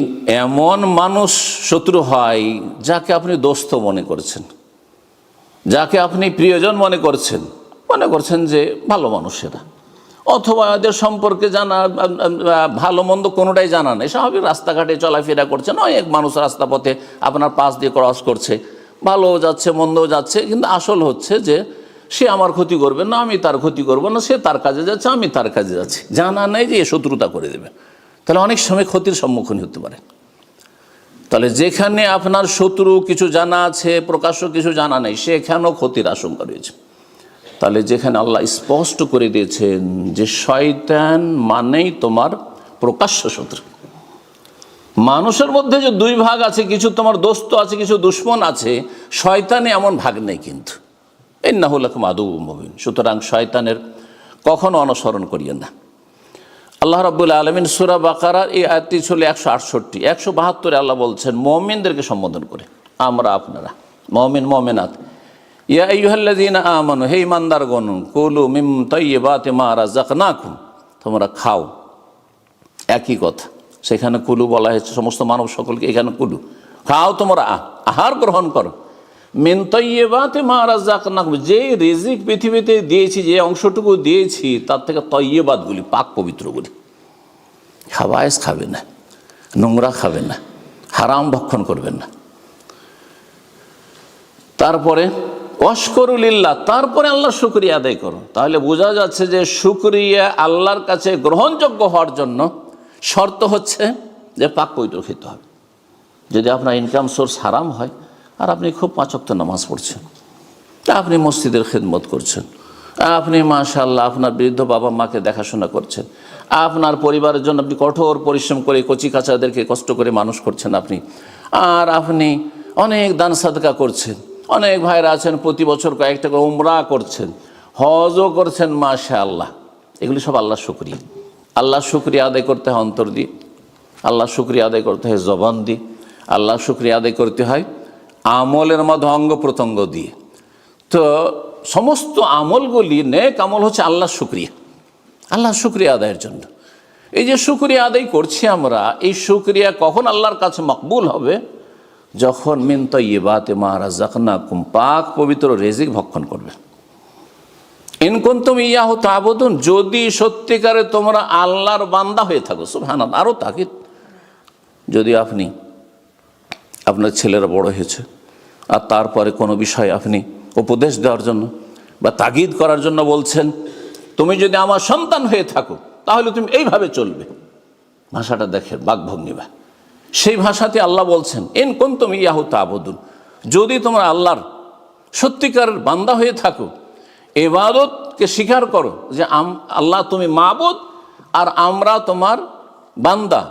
এমন মানুষ শত্রু হয় যাকে আপনি দোস্ত মনে করছেন, যাকে আপনি প্রিয়জন মনে করছেন যে ভালো মানুষেরা, অথবা এদের সম্পর্কে জানা, ভালো মন্দ কোনোটাই জানা নেই, স্বাভাবিক রাস্তাঘাটে চলাফেরা করছেন, এক মানুষ রাস্তা পথে আপনার পাশ দিয়ে ক্রস করছে, ভালো যাচ্ছে মন্দও যাচ্ছে, কিন্তু আসল হচ্ছে যে সে আমার ক্ষতি করবে না, আমি তার ক্ষতি করবো না, সে তার কাজে যাচ্ছে, আমি তার কাজে যাচ্ছি, জানা নেই যে এ শত্রুতা করে দেবে। তাহলে অনেক সময় ক্ষতির সম্মুখীন হতে পারে। তাহলে যেখানে আপনার শত্রু কিছু জানা আছে, প্রকাশ্য কিছু জানা নেই, সেখানেও ক্ষতির আশঙ্কা রয়েছে। তাহলে যেখানে আল্লাহ স্পষ্ট করে দিয়েছেন যে শয়তান মানেই তোমার প্রকাশ্য শত্রু। মানুষের মধ্যে যে দুই ভাগ আছে, কিছু তোমার দোস্ত আছে, কিছু দুশমন আছে, শয়তানে এমন ভাগ নেই কিন্তু। ইন্নাহু লাকুম আদুউম মুবিন। সুতরাং শয়তানের কখনো অনুসরণ করিয়েন না। আল্লাহ রাব্বুল আলামিন সূরা বাকারার এই আয়াতটি ছিল 168, 172 আল্লাহ বলছেন মুমিনদেরকে সম্বোধন করে, আমরা আপনারা মুমিন মুমিনাত, ইয়া আইয়ুহাল্লাযীনা আমানু, হে ঈমানদারগণ, কুলু মিন তাইয়্যিবাতি মা রাযাকনাকুম, তোমরা খাও। একই কথা, সেখানে কুলু বলা হয়েছে সমস্ত মানব সকলকে, এখানে কুলু, খাও, তোমরা আহার গ্রহণ করো। মিন তাইয়্যিবাতি মা রাযাকনাকুম, যে রিজিক পৃথিবীতে দিয়েছি, যে অংশটুকু দিয়েছি তার থেকে তাইয়্যিবাতগুলি, পাক পবিত্রগুলি। খাবায়েস খাবে না, নোংরা খাবে না, হারাম ভক্ষণ করবেন না। তারপরে ওয়াশকুরুলিল্লাহ, তারপরে আল্লাহর শুকরিয়া আদায় করো। তাহলে বোঝা যাচ্ছে যে শুকরিয়া আল্লাহর কাছে গ্রহণযোগ্য হওয়ার জন্য শর্ত হচ্ছে যে পাক পবিত্র খেতে হবে। যদি আপনার ইনকাম সোর্স হারাম হয় আর আপনি খুব 5 ওয়াক্ত নামাজ পড়ছেন, আপনি মসজিদের খেদমত করছেন, আপনি মাশাআল্লাহ আপনার বৃদ্ধ বাবা মাকে দেখাশোনা করছেন, আপনার পরিবারের জন্য আপনি কঠোর পরিশ্রম করে কচি কাচাদেরকে কষ্ট করে মানুষ করছেন আপনি, আর আপনি অনেক দান সাদকা করছেন, অনেক ভাইরা আছেন প্রতি বছর কয়েকটা করে উমরা করছেন, হজও করছেন, মাশাআল্লাহ। এগুলি সব আল্লাহর শুকরিয়া। আল্লাহর শুকরিয়া আদায় করতে হয় অন্তর দিয়ে, আল্লাহর শুকরিয়া আদায় করতে হয় জবান দিয়ে, আল্লাহর শুকরিয়া আদায় করতে হয় আমলের মধ্যে অঙ্গ প্রত্যঙ্গ দিয়ে। তো সমস্ত আমলগুলি, নেক আমল হচ্ছে আল্লাহর শুকরিয়া, আল্লাহর শুকরিয়া আদায়ের জন্য। এই যে শুকরিয়া আদায় করছি আমরা, এই শুকরিয়া কখন আল্লাহর কাছে মকবুল হবে? যখন মিন তাইয়্যিবাতি মা রাযাকনাকুম, পাক পবিত্র রিজিক ভক্ষণ করবে। ইন কুনতুম ইয়াহু তা'বুদুন, যদি সত্যিকারে তোমরা আল্লাহর বান্দা হয়ে থাকো। সুবহানাল্লাহ। আরও তাকিদ, যদি আপনি, আপনার ছেলেরা বড় হয়েছে আর তারপরে কোনো বিষয় আপনি উপদেশ দেওয়ার জন্য বা তাগিদ করার জন্য বলছেন, তুমি যদি আমার সন্তান হয়ে থাকো তাহলে তুমি এইভাবে চলবে, ভাষাটা দেখেন বাকভঙ্গি, সেই ভাষাতে আল্লাহ বলছেন ইন কুনতুম ইয়াহু তা'বুদুন, যদি তোমরা আল্লাহর সত্যিকার বান্দা হয়ে থাকো, ইবাদতকে স্বীকার করো যে আল্লাহ তুমি মাবুদ আর আমরা তোমার বান্দা,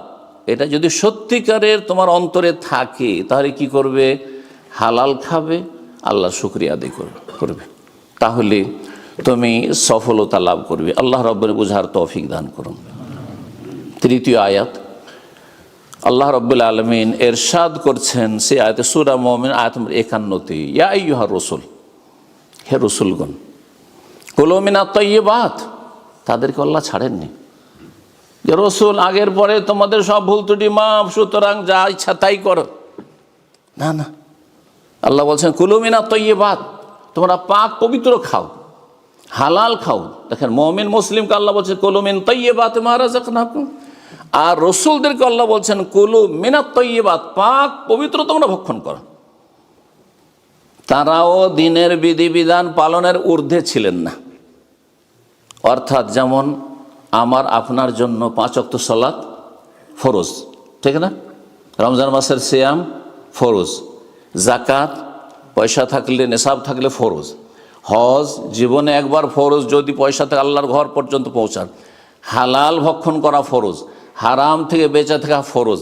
এটা যদি সত্যিকারের তোমার অন্তরে থাকে তাহলে কি করবে? হালাল খাবে, আল্লাহর শুকরিয়া আদায় করবে, তাহলে তুমি সফলতা লাভ করবে। আল্লাহ রাব্বুল বুঝার তৌফিক দান করুন। তৃতীয় আয়াত, আল্লাহ রাব্বুল আলামিন ইরশাদ করছেন সে আয়াতে, সূরা মুমিন আয়াত নম্বর 51, ইয়া আইয়ুহার রাসূল, হে রাসূলগণ, কুলু মিনাত তাইয়্যিবাত, তাদেরকে আল্লাহ ছাড়েননি যে রাসূল আগের পরে তোমাদের সব ভুল ত্রুটি মাফ, সুতরাং যা ইচ্ছা তাই করো, না না। আল্লাহ বলছেন কুলু মিনাত তাইয়্যিবাত, তোমরা পাক পবিত্র খাও, হালাল খাও। দেখেন মুমিন মুসলিমকে আল্লাহ বলছেন কুলু মিন তাইয়্যিবাতি মা রাযাকনাকুম, আর রাসূলদেরকে আল্লাহ বলছেন কুলু মিনাত তাইয়্যিবাত, পাক পবিত্র তোমরা ভক্ষণ করো। তারাও দিনের বিধিবিধান পালনের ঊর্ধ্বে ছিলেন না, অর্থাৎ যেমন আমার আপনার জন্য 5 ওয়াক্ত সালাত ফরজ, ঠিক না? রমজান মাসের সিয়াম ফরজ, যাকাত পয়সা থাকলে, নেশাব থাকলে ফরজ, হজ জীবনে একবার ফরজ যদি পয়সা থেকে আল্লাহর ঘর পর্যন্ত পৌঁছান, হালাল ভক্ষণ করা ফরজ, হারাম থেকে বেঁচে থাকা ফরজ,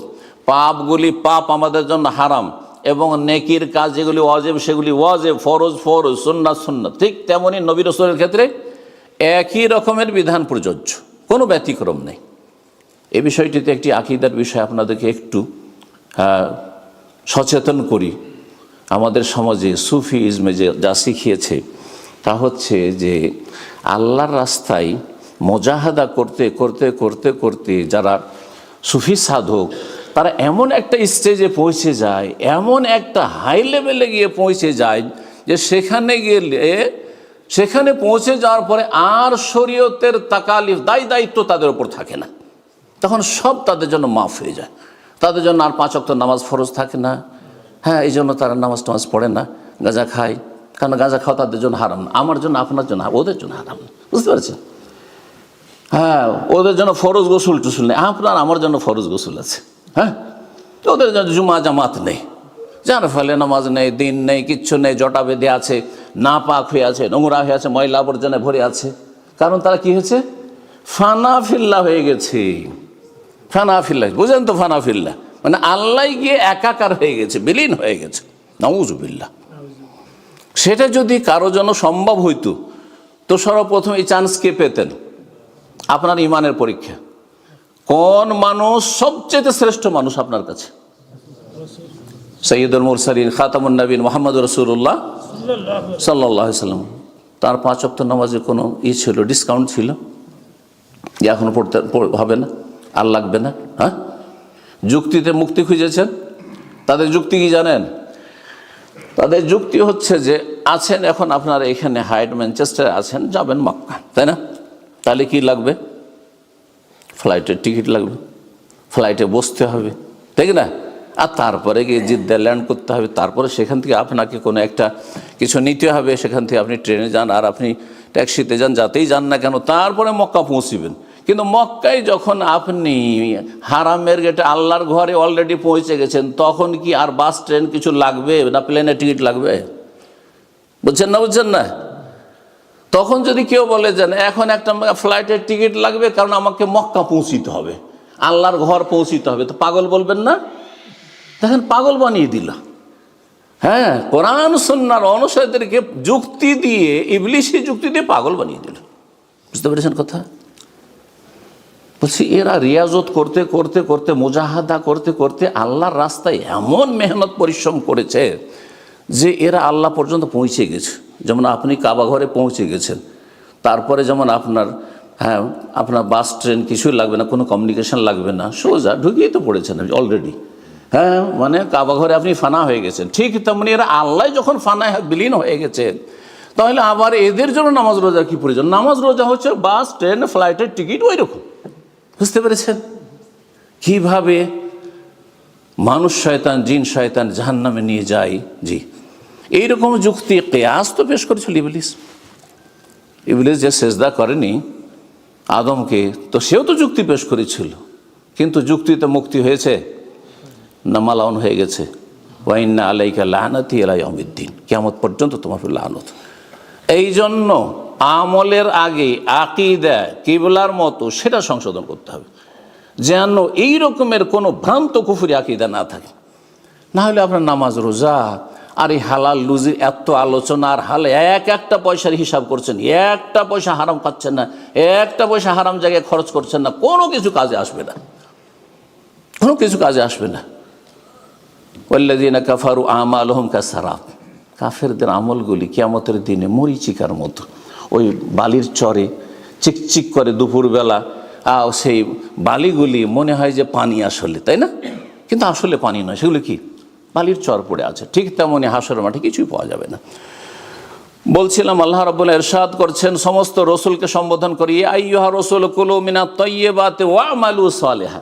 পাপগুলি পাপ আমাদের জন্য হারাম, এবং নেকির কাজ যেগুলি ওয়াজিব সেগুলি ওয়াজিব, ফরজ ফরজ, সুন্নাত সুন্নাত। ঠিক তেমনই নবী রাসূলের ক্ষেত্রে একই রকমের বিধান প্রযোজ্য, কোনো ব্যতিক্রম নেই। এই বিষয়টিতে একটি আকীদার বিষয় আপনাদেরকে একটু সচেতন করি। আমাদের সমাজে সুফিইজমে যা শিখিয়েছে তা হচ্ছে যে আল্লাহর রাস্তায় মুজাহাদা করতে করতে করতে করতে যারা সুফি সাধক, তারা এমন একটা স্টেজে পৌঁছে যায়, এমন একটা হাই লেভেলে গিয়ে পৌঁছে যায় যে সেখানে গেলে, সেখানে পৌঁছে যাওয়ার পরে আর শরীয়তের তাকালিফ, দায়িত্ব তাদের উপর থাকে না, তখন সব তাদের জন্য মাফ হয়ে যায়। তাদের জন্য আর 5 ওয়াক্ত নামাজ ফরজ থাকে না। হ্যাঁ, এই জন্য তারা নামাজ টামাজ পড়ে না, গাঁজা খায়, কারণ গাঁজা খাওয়া তাদের জন্য হারাম না, আমার জন্য আপনার জন্য, ওদের জন্য হারাম না, বুঝতে পারছেন? হ্যাঁ, ওদের জন্য ফরজ গোসল টুসুল নেই, আপনার আমার জন্য ফরজ গোসল আছে। হ্যাঁ, ওদের জন্য জুমা জামাত নেই, যার ফলে নামাজ নেই, দিন নেই, কিচ্ছু নেই, জটা বেঁধে আছে, না পাক হয়ে আছে, নোংরা হয়ে আছে, ময়লা আবর্জনায় ভরে আছে। কারণ তারা কি হয়েছে? ফানাফিল্লাহ হয়ে গেছে। ফানাফিল্লাহ বুঝেন তো? ফানাফিল্লাহ মানে আল্লাহ গিয়ে একাকার হয়ে গেছে, বিলীন হয়ে গেছে। নাউজুবিল্লাহ। সেটা যদি কারো জন্য সম্ভব হইতো তো সর্বপ্রথম এই চান্স কে পেতেন? আপনার ইমানের পরীক্ষা। কোন মানুষ সবচেয়ে শ্রেষ্ঠ মানুষ আপনার কাছে? সাইয়্যিদুল মুরসালিন খাতামুন নবীন মুহাম্মদুর রাসূলুল্লাহ সাল্লাল্লাহু আলাইহি সাল্লাম। তার 5 ওয়াক্ত নামাজে কোনো ছিল, ডিসকাউন্ট ছিল যে এখনো পড়তে হবে না, আর লাগবে না? হ্যাঁ, যুক্তিতে মুক্তি খুঁজেছেন। তাদের যুক্তি কি জানেন? তাদের যুক্তি হচ্ছে যে আছেন এখন আপনারা এখানে হাইড ম্যানচেস্টারে আছেন, যাবেন মক্কা, তাই না? তাহলে কি লাগবে? ফ্লাইটের টিকিট লাগবে, ফ্লাইটে বসতে হবে, ঠিক না? আর তারপরে গিয়ে জিদ্দা ল্যান্ড করতে হবে, তারপরে সেখান থেকে আপনাকে কোনো একটা কিছু নিতে হবে, সেখান থেকে আপনি ট্রেনে যান আর আপনি ট্যাক্সিতে যান, যাতেই যান না কেন, তারপরে মক্কা পৌঁছিবেন। কিন্তু মক্কায় যখন আপনি হারামের গেটে আল্লাহর ঘরে অলরেডি পৌঁছে গেছেন, তখন কি আর বাস ট্রেন কিছু লাগবে না? প্লেনের টিকিট লাগবে? বুঝছেন না? বুঝছেন না? তখন যদি কেউ বলে যে এখন একটা ফ্লাইটের টিকিট লাগবে কারণ আমাকে মক্কা পৌঁছিতে হবে, আল্লাহর ঘর পৌঁছিতে হবে, তো পাগল বলবেন না? দেখেন, পাগল বানিয়ে দিল। হ্যাঁ, কোরআন সুন্নাহর অনুসারীদেরকে যুক্তি দিয়ে, ইবলিশি যুক্তি দিয়ে পাগল বানিয়ে দিল। বুঝতে পেরেছেন কথা? বলছি এরা রিয়াজত করতে করতে করতে, মুজাহাদা করতে করতে আল্লাহর রাস্তায় এমন মেহনত পরিশ্রম করেছে যে এরা আল্লাহ পর্যন্ত পৌঁছে গেছে। যেমন আপনি কাবা ঘরে পৌঁছে গেছেন, তারপরে যেমন আপনার বাস ট্রেন কিছুই লাগবে না, কোনো কমিউনিকেশন লাগবে না, সোজা ঢুকিয়ে তো পড়েছেন অলরেডি। হ্যাঁ, মানে কাবা ঘরে আপনি ফানা হয়ে গেছেন। ঠিক তেমনি এরা আল্লাহ যখন ফানায় বিলীন হয়ে গেছে, তাহলে আবার এদের জন্য নামাজ রোজা কি প্রয়োজন? নামাজ রোজা হচ্ছে বাস ট্রেন ফ্লাইটের টিকিট ওই রকম। বুঝতে পেরেছেন কিভাবে মানুষ শয়তান, জিন শয়তান জাহান্নামে নিয়ে যায়? জি, এইরকম যুক্তি কিয়াস তো পেশ করেছিল ইবলিস। ইবলিস যে সেজদা করেনি আদমকে, তো সেও তো যুক্তি পেশ করেছিল, কিন্তু যুক্তিতে মুক্তি হয়েছে না মালাউন হয়ে গেছে? ওয়াইন্না আলাইকা লানাতি ইলা ইয়াউমিদ্দিন, কিয়ামত পর্যন্ত তোমার লানত। এই জন্য আমলের আগে আকীদা কিবলার মতো সেটা সংশোধন করতে হবে, যেন এই রকমের কোনো ভ্রান্ত কুফরি আকীদা না থাকে। না হলে আপনার নামাজ রোজা আর এই হালাল লুজির এত আলোচনা, আর হালে একটা পয়সার হিসাব করছেন, একটা পয়সা হারাম খাচ্ছেন না, একটা পয়সা হারাম জায়গায় খরচ করছেন না, কোনো কিছু কাজে আসবে না, কোনো কিছু কাজে আসবে না। ওয়াল্লাযীনা কাফারু আমালুহুম কাসারাব, কাফেরদের আমলগুলি কিয়ামতের দিনে মরিচিকার মতো, ওই বালির চরে চিকচিক করে দুপুরবেলা, সেই বালিগুলি মনে হয় যে পানি আসলে, তাই না? কিন্তু আসলে পানি নয়, সেগুলো কি বালির চর পড়ে আছে। ঠিক তেমনি হাসরের মাঠে কিছুই পাওয়া যাবে না। বলছিলাম আল্লাহ রাব্বুল ইরশাদ করছেন সমস্ত রসুলকে সম্বোধন করি, ইয়া আইয়ুহা রাসূল কুলু মিনাত তাইয়্যিবাতি ওয়া'মালু সালিহা।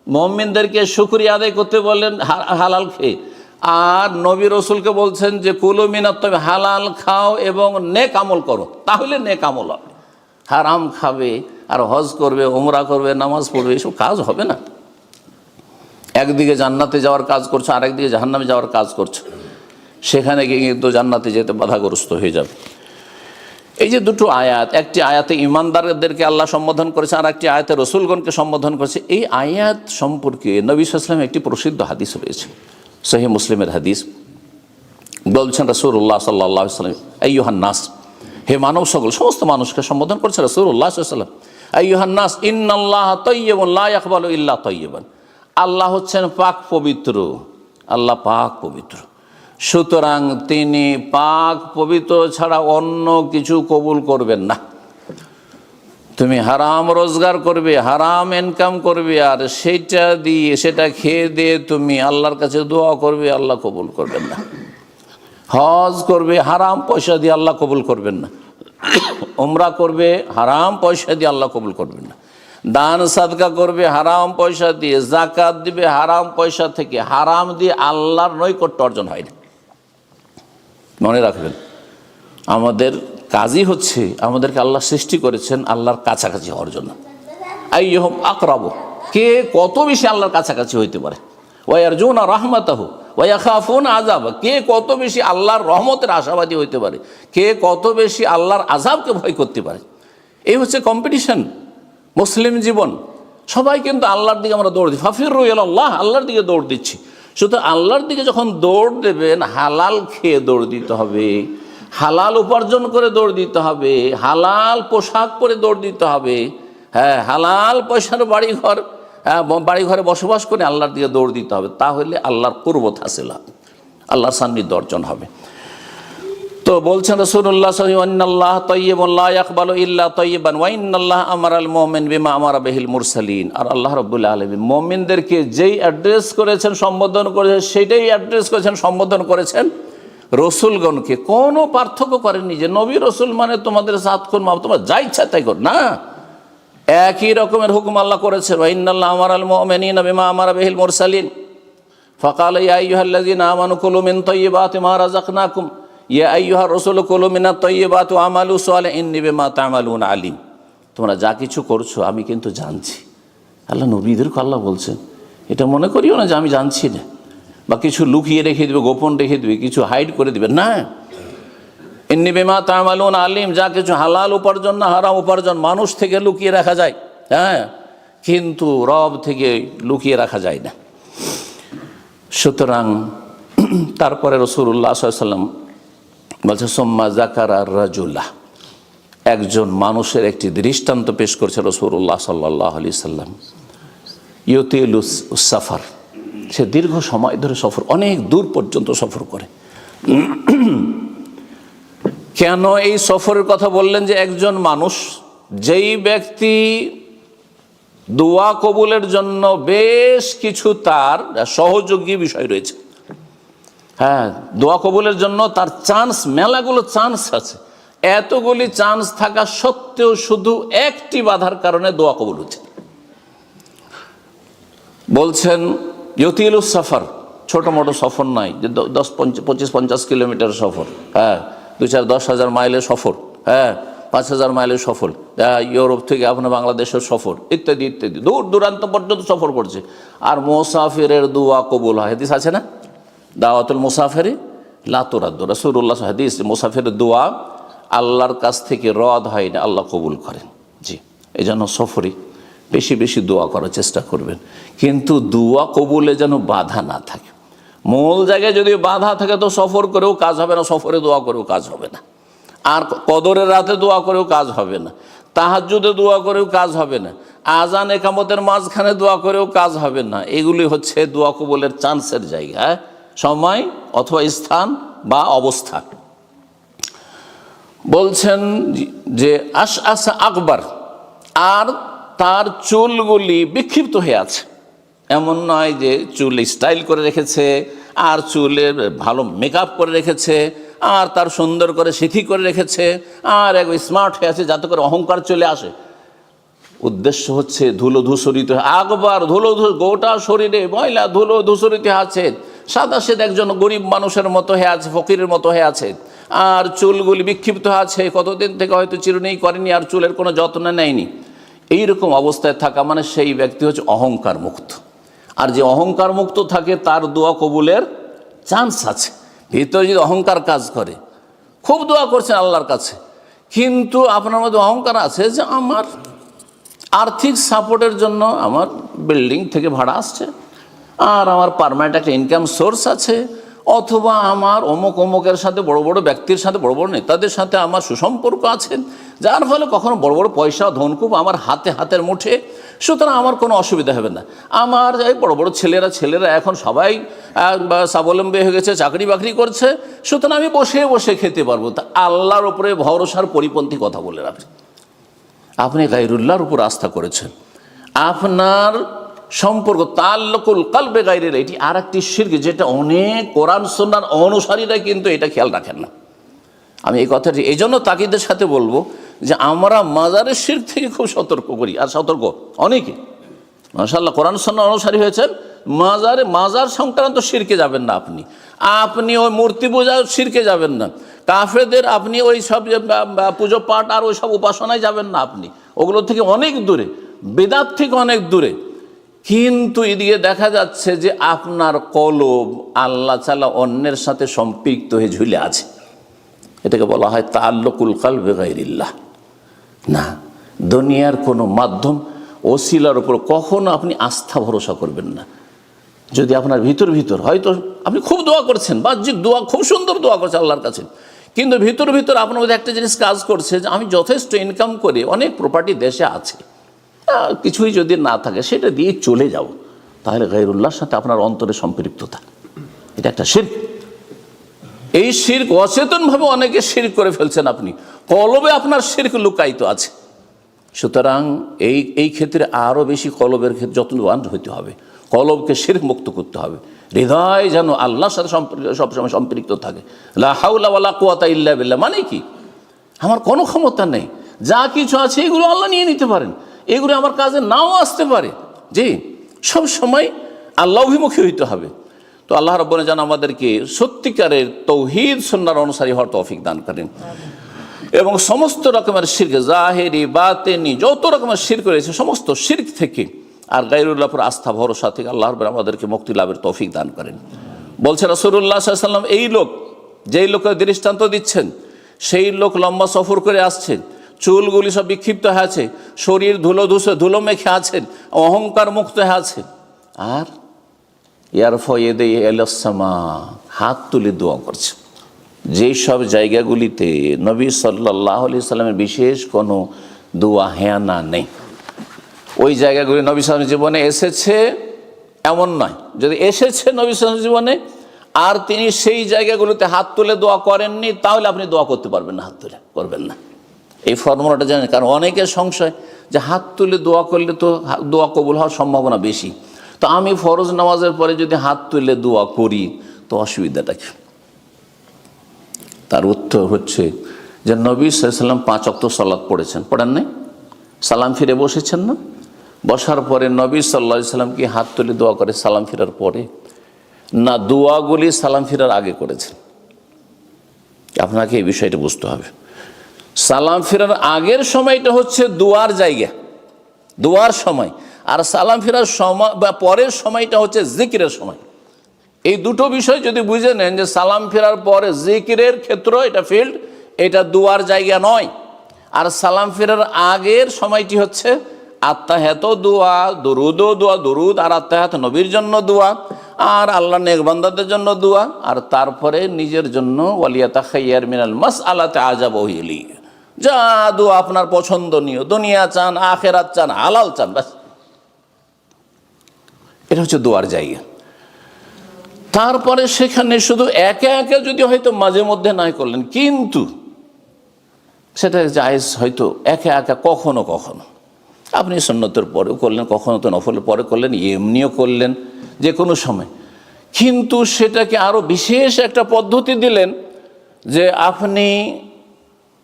মুমিনদেরকে শুকরিয়া আদায় করতে বললেন হালাল খেয়ে, আর নবী রসুলকে বলছেন যে কুলু মিনাত তাইয়্যিবাত, হালাল খাও এবং নেক আমল করো, তাহলে নেক আমল হবে। হারাম খাবে আর হজ করবে, উমরা করবে, নামাজ পড়বে, এসব কাজ হবে না। একদিকে জান্নাতে যাওয়ার কাজ করছো, আরেকদিকে জাহান্নামে যাওয়ার কাজ করছো, সেখানে গিয়ে কিন্তু জান্নাতে যেতে বাধাগ্রস্ত হয়ে যাবে। এই যে দুটো আয়াত, একটি আয়াতে ইমানদারদেরকে আল্লাহ সম্বোধন করেছে, আর একটি আয়াতে রসুলগণকে সম্বোধন করেছে। এই আয়াত সম্পর্কে নবী সাল্লাল্লাহু আলাইহি ওয়াসাল্লাম একটি প্রসিদ্ধ হাদিস রয়েছে, সহিহ মুসলিমের হাদিস। বলছেন রাসূলুল্লাহ সাল্লাল্লাহু আলাইহি ওয়াসাল্লাম, আইয়ুহান নাস, হে মানব সকল, সমস্ত মানুষকে সম্বোধন করছে রাসূলুল্লাহ সাল্লাল্লাহু আলাইহি ওয়াসাল্লাম। আইয়ুহান নাস ইন্নাল্লাহা তাইয়্যিবুন লা ইয়াকবালু ইল্লা তাইয়্যিবান। আল্লাহ হচ্ছেন পাক পবিত্র, আল্লাহ পাক পবিত্র, সুতরাং তিনি পাক পবিত্র ছাড়া অন্য কিছু কবুল করবেন না। তুমি হারাম রোজগার করবে, হারাম ইনকাম করবে, আর সেটা খেয়ে দিয়ে তুমি আল্লাহর কাছে দোয়া করবে, আল্লাহ কবুল করবেন না। হজ করবে হারাম পয়সা দিয়ে, আল্লাহ কবুল করবেন না। উমরা করবে হারাম পয়সা দিয়ে, আল্লাহ কবুল করবেন না। দান সাদকা করবে হারাম পয়সা দিয়ে, যাকাত দিবে হারাম পয়সা থেকে, হারাম দিয়ে আল্লাহর নৈকট্য অর্জন হয় না। মনে রাখবেন, আমাদের কাজই হচ্ছে, আমাদেরকে আল্লাহ সৃষ্টি করেছেন আল্লাহর কাছাকাছি হওয়ার জন্য। আইয়ুহুম আকরাবু, কে কত বেশি আল্লাহর কাছাকাছি হইতে পারে। ওয়া ইয়ারজুনা রাহমাতাহু ওয়া ইয়াখাফুনা আযাবা, কে কত বেশি আল্লাহর রহমতের আশাবাদী হইতে পারে, কে কত বেশি আল্লাহর আযাবকে ভয় করতে পারে। এই হচ্ছে কম্পিটিশন মুসলিম জীবন। সবাই কিন্তু আল্লাহর দিকে আমরা দৌড় দিই, ফাফিরু ইলাল্লাহ, আল্লাহর দিকে দৌড় দিচ্ছি। সুতরাং আল্লাহর দিকে যখন দৌড় দেবেন, হালাল খেয়ে দৌড় দিতে হবে, হালাল উপার্জন করে দৌড় দিতে হবে, হালাল পোশাক পরে দৌড় দিতে হবে। হ্যাঁ, হালাল পয়সার বাড়িঘরে বসবাস করে আল্লাহর দিকে দৌড় দিতে হবে, তাহলে আল্লাহর কুরবত হাসিল হবে, আল্লাহর সান্নিধ্য অর্জন হবে। তো বলছেন রাসূলুল্লাহ সাল্লাল্লাহু আলাইহি ওয়াসাল্লাম, ইন্নাল্লাহা তাইয়্যিবুন লা ইয়াকবালু ইল্লা তাইয়্যিবান ওয়া ইন্নাল্লাহা আমারাল মুমিন বিমা আমারা বিহিল মুরসালিন। আর আল্লাহ রাব্বুল আলামিন মুমিনদেরকে যেই অ্যাড্রেস করেছেন, সম্বোধন করেছেন, সেটাই অ্যাড্রেস করেছেন, সম্বোধন করেছেন রসুলগণকে কোনো পার্থক্য করেননি যে নবী রসুল মানে তোমাদের সাত খুন মাফ, তোমার যা ইচ্ছা তাই কর না, একই রকমের হুকুম আল্লাহ করেছে। ওয়াইন্নাল্লাহ আমারাল মুমিনিনা বিমা আমারা বিহিল মুরসালিন ফাকালা ইয়া আইয়ুহাল্লাযিনা আমানু কুলু মিন তাইয়্যিবাতি মা রাযাকনাকুম ইয়া আইয়ুহার রাসূলু কুলু মিনাত তাইয়্যিবাতি ওয়া আমালু সালিহান ইন্নী বিমা তা'মালুনা আলিম। তোমরা যা কিছু করছো আমি কিন্তু জানছি। আল্লাহ নবীদেরকে আল্লাহ বলছেন, এটা মনে করিও না যে আমি জানছি না, বা কিছু লুকিয়ে রেখে দেবে, গোপন রেখে দেবে, কিছু হাইড করে দেবে না। ইন্নী বিমা তা'মালুনা আলিম, যা কিছু হালাল উপার্জন না হারাম উপার্জন মানুষ থেকে লুকিয়ে রাখা যায়, হ্যাঁ, কিন্তু রব থেকে লুকিয়ে রাখা যায় না। সুতরাং তারপরে রাসূলুল্লাহ সাল্লাল্লাহু আলাইহি ওয়াসাল্লাম বলছে সুম্মা যাকারা রাজুলা, একজন মানুষের একটি দৃষ্টান্ত পেশ করছে রাসূলুল্লাহ সাল্লাল্লাহু আলাইহি ওয়াসাল্লাম। ইউতিলুস সাফার, সে দীর্ঘ সময় ধরে সফর, অনেক দূর পর্যন্ত সফর করে। কেন এই সফরের কথা বললেন? যে একজন মানুষ, যেই ব্যক্তি দোয়া কবুলের জন্য বেশ কিছু তার সহযোগী বিষয় রয়েছে, হ্যাঁ, দোয়া কবুলের জন্য তার চান্স, মেলাগুলো চান্স আছে, এতগুলি চান্স থাকা সত্ত্বেও শুধু একটি বাধার কারণে দোয়া কবুল হচ্ছে। বলছেন ইউতিলুস সাফার, ছোটো মোটো সফর নয় যে 25-50 কিলোমিটার সফর, হ্যাঁ, 2-4-10,000 মাইলের সফর, হ্যাঁ, 5,000 মাইলের সফর, ইউরোপ থেকে আপনার বাংলাদেশের সফর, ইত্যাদি ইত্যাদি, দূর দূরান্ত পর্যন্ত সফর করছে। আর মুসাফিরের দোয়া কবুল হয়, হাদিস আছে না, দাওয়াতুল মুসাফিরি লা তুরাদ্দু, রাসূলুল্লাহ হাদিস, মুসাফিরের দোয়া আল্লাহর কাছ থেকে রদ হয় না, আল্লাহ কবুল করেন। জি, এই জন্য সফরে বেশি বেশি দোয়া করার চেষ্টা করবেন, কিন্তু দোয়া কবুলে যেন বাধা না থাকে। মূল জায়গায় যদি বাধা থাকে তো সফর করেও কাজ হবে না, সফরে দোয়া করেও কাজ হবে না, আর কদরের রাতে দোয়া করেও কাজ হবে না, তাহাজ্জুদে দোয়া করেও কাজ হবে না, আজান একামতের মাঝখানে দোয়া করেও কাজ হবে না। এগুলি হচ্ছে দোয়া কবুলের চান্সের জায়গা, সময় অথবা স্থান বা অবস্থা। বলছেন যে আশআসা আকবার, আর তার চুলগুলি বিক্ষিপ্ত হয়ে আছে, এমন নয় যে চুল স্টাইল করে রেখেছে আর চুলের ভালো মেকআপ করে রেখেছে আর তার সুন্দর করে সিথি করে রেখেছে আর এক স্মার্ট হয়ে আছে যাতে করে অহংকার চলে আসে। উদ্দেশ্য হচ্ছে ধুলো ধূসরিত, আকবার ধুলো গোটা শরীরে ময়লা ধুলো ধূসরিত আছে, সাদা সেদ একজন গরিব মানুষের মতো হয়ে আছে, ফকিরের মতো হয়ে আছে, আর চুলগুলি বিক্ষিপ্ত আছে, কতদিন থেকে হয়তো চিরুনি করেনি আর চুলের কোনো যত্ন নেয়নি। এইরকম অবস্থায় থাকা মানে সেই ব্যক্তি হচ্ছে অহংকার মুক্ত। আর যে অহংকার মুক্ত থাকে তার দোয়া কবুলের চান্স আছে। ভিতরে যদি অহংকার কাজ করে, খুব দোয়া করছেন আল্লাহর কাছে, কিন্তু আপনার মধ্যে অহংকার আছে যে আমার আর্থিক সাপোর্টের জন্য আমার বিল্ডিং থেকে ভাড়া আসছে, আর আমার পার্মানেন্ট একটা ইনকাম সোর্স আছে, অথবা আমার অমুক অমুকের সাথে বড় বড় ব্যক্তির সাথে বড় বড় নেতাদের সাথে আমার সুসম্পর্ক আছে, যার ফলে কখনো বড় বড় পয়সা ধনকুপ আমার হাতের মুঠে, সুতরাং আমার কোনো অসুবিধা হবে না। আমার এই বড় বড় ছেলেরা এখন সবাই স্বাবলম্বী হয়ে গেছে, চাকরি বাকরি করছে, সুতরাং আমি বসে বসে খেতে পারবো। তা আল্লাহর উপরে ভরসার পরিপন্থী কথা বলে রাখছেন, আপনি গায়রুল্লাহর উপর আস্থা করেছেন, আপনার সম্পর্ক তাল্লুকুল কলবে গায়রির, এটি আর একটি শিরক, যেটা অনেক কোরআন সুন্নাহর অনুসারীরা কিন্তু এটা খেয়াল রাখেন না। আমি এই কথাটি এই জন্য তাকিদের সাথে বলবো যে আমরা মাজারের শিরক থেকে খুব সতর্ক করি, আর সতর্ক অনেকে মাশাআল্লাহ কোরআন সুন্নাহ অনুসারী হয়েছেন, মাজার সংক্রান্ত শিরকে যাবেন না, আপনি ওই মূর্তি পূজা শিরকে যাবেন না, কাফেরদের আপনি ওই সব পুজো পাঠ আর ওই সব উপাসনায় যাবেন না, আপনি ওগুলো থেকে অনেক দূরে, বেদাত থেকে অনেক দূরে। কিন্তু এদিকে দেখা যাচ্ছে যে আপনার কলব আল্লাহ তাআলা অন্যের সাথে সম্পৃক্ত হয়ে ঝুলে আছে, এটাকে বলা হয় তাআল্লুকুল কলবে গায়রিল্লাহ। না, দুনিয়ার কোনো মাধ্যম ওসিলার উপর কখনো আপনি আস্থা ভরসা করবেন না। যদি আপনার ভিতর হয়তো আপনি খুব দোয়া করছেন, বাহ্যিক দোয়া খুব সুন্দর দোয়া করছেন আল্লাহর কাছে, কিন্তু ভিতর আপনার মধ্যে একটা জিনিস কাজ করছে যে আমি যথেষ্ট ইনকাম করে, অনেক প্রপার্টি দেশে আছে, কিছুই যদি না থাকে সেটা দিয়ে চলে যাও, তাহলে গায়রুল্লাহর সাথে আপনার অন্তরে সম্পৃক্ততা, এটা একটা শিরক। এই শিরক অচেতনভাবে অনেকে শিরক করে ফেলছেন, আপনি কলবে আপনার শিরক লুকায়িত আছে। সুতরাং এই ক্ষেত্রে আরও বেশি কলবের ক্ষেত্রে যত্নবান হইতে হবে। কলবকে শিরক মুক্ত করতে হবে, হৃদয় যেন আল্লাহর সাথে সবসময় সম্পৃক্ত থাকে। লা হাওলা ওয়ালা কুওয়াতা ইল্লা বিল্লাহ মানে কি, আমার কোনো ক্ষমতা নেই, যা কিছু আছে এগুলো আল্লাহ নিয়ে নিতে পারেন, এগুলো আমার কাজে নাও আসতে পারে। জি, সব সময় আল্লাহ অভিমুখী হইতে হবে। তো আল্লাহ রাব্বুল যেন আমাদেরকে সত্যিকারের তৌহিদ সুন্নাহর অনুসারী হওয়ার তৌফিক দান করেন এবং সমস্ত রকমের শিরক, জাহেরি বাতেনি যত রকমের শিরক রয়েছে সমস্ত শিরক থেকে আর গায়রুল্লাহর উপর আস্থা ভরসা থেকে আল্লাহ রাব্বুল আমাদেরকে মুক্তি লাভের তৌফিক দান করেন। বলছে রাসূলুল্লাহ সাল্লাল্লাহু আলাইহি ওয়াসাল্লাম, এই লোক যেই লোকের দৃষ্টান্ত দিচ্ছেন সেই লোক লম্বা সফর করে আসছেন, চুলগুলি সব বিক্ষিপ্ত হয়ে আছে, শরীর ধুলো মেখে আছেন, অহংকার মুক্ত হয়ে আছে, আর হাত তুলে দোয়া করছে। যেই সব জায়গাগুলিতে নবী সাল্লাল্লাহু আলাইহি সাল্লামের বিশেষ কোনো দোয়া হেয়ানা নেই, ওই জায়গাগুলি নবী সাল্লাল্লাহু জীবনে এসেছে এমন নয়, যদি এসেছে নবী সাল্লাল্লাহু জীবনে আর তিনি সেই জায়গাগুলোতে হাত তুলে দোয়া করেননি, তাহলে আপনি দোয়া করতে পারবেন না, হাত তুলে করবেন না। এই ফর্মুলাটা জানেন, কারণ অনেকের সংশয় যে হাত তুলে দোয়া করলে তো দোয়া কবুল হওয়ার সম্ভাবনা বেশি, তো আমি ফরজ নামাজের পরে যদি হাত তুলে দোয়া করি তো অসুবিধাটা কি? তার উত্তর হচ্ছে যে নবী সাল্লাল্লাহু আলাইহি ওয়াসাল্লাম 5 ওয়াক্ত সালাত পড়েছেন, পড়েন নাই? সালাম ফিরে বসেছেন না? বসার পরে নবী সাল্লাল্লাহু আলাইহি ওয়াসাল্লাম কি হাত তুলে দোয়া করে সালাম ফিরার পরে, না দোয়াগুলি সালাম ফিরার আগে করেছেন? আপনাকে এই বিষয়টা বুঝতে হবে। সালাম ফেরার আগের সময়টা হচ্ছে দোয়ার জায়গা, দোয়ার সময়, আর সালাম ফেরার সময় বা পরের সময়টা হচ্ছে জিকিরের সময়। এই দুটো বিষয় যদি বুঝে নেন যে সালাম ফেরার পরে জিকিরের ক্ষেত্র, এটা ফিল্ড, এটা দোয়ার জায়গা নয়। আর সালাম ফেরার আগের সময়টি হচ্ছে আত্তাহিয়াত দোয়া, দরুদও দোয়া, দরুদ আর আত্তাহিয়াত নবীর জন্য দোয়া, আর আল্লাহ নেক বান্দাদের জন্য দোয়া, আর তারপরে নিজের জন্য ওয়ালিয়াতাখাইয়ার মিনাল মাসআলাতি আজাবাহু ইলি, যা দোয়া আপনার পছন্দনীয়, দুনিয়া চান, আখেরাত চান, হালাল চান, ব্যাস এটা হচ্ছে দোয়ার জায়গা। তারপরে সেখানে শুধু একে একে যদি হয়তো মাঝে মধ্যে নাই করলেন, কিন্তু সেটা জায়েজ হয়তো একে একা কখনো কখনো আপনি সুন্নতের পরেও করলেন, কখনো তো নফলের পরে করলেন, এমনিও করলেন, যে কোনো সময়। কিন্তু সেটাকে আরও বিশেষ একটা পদ্ধতি দিলেন যে আপনি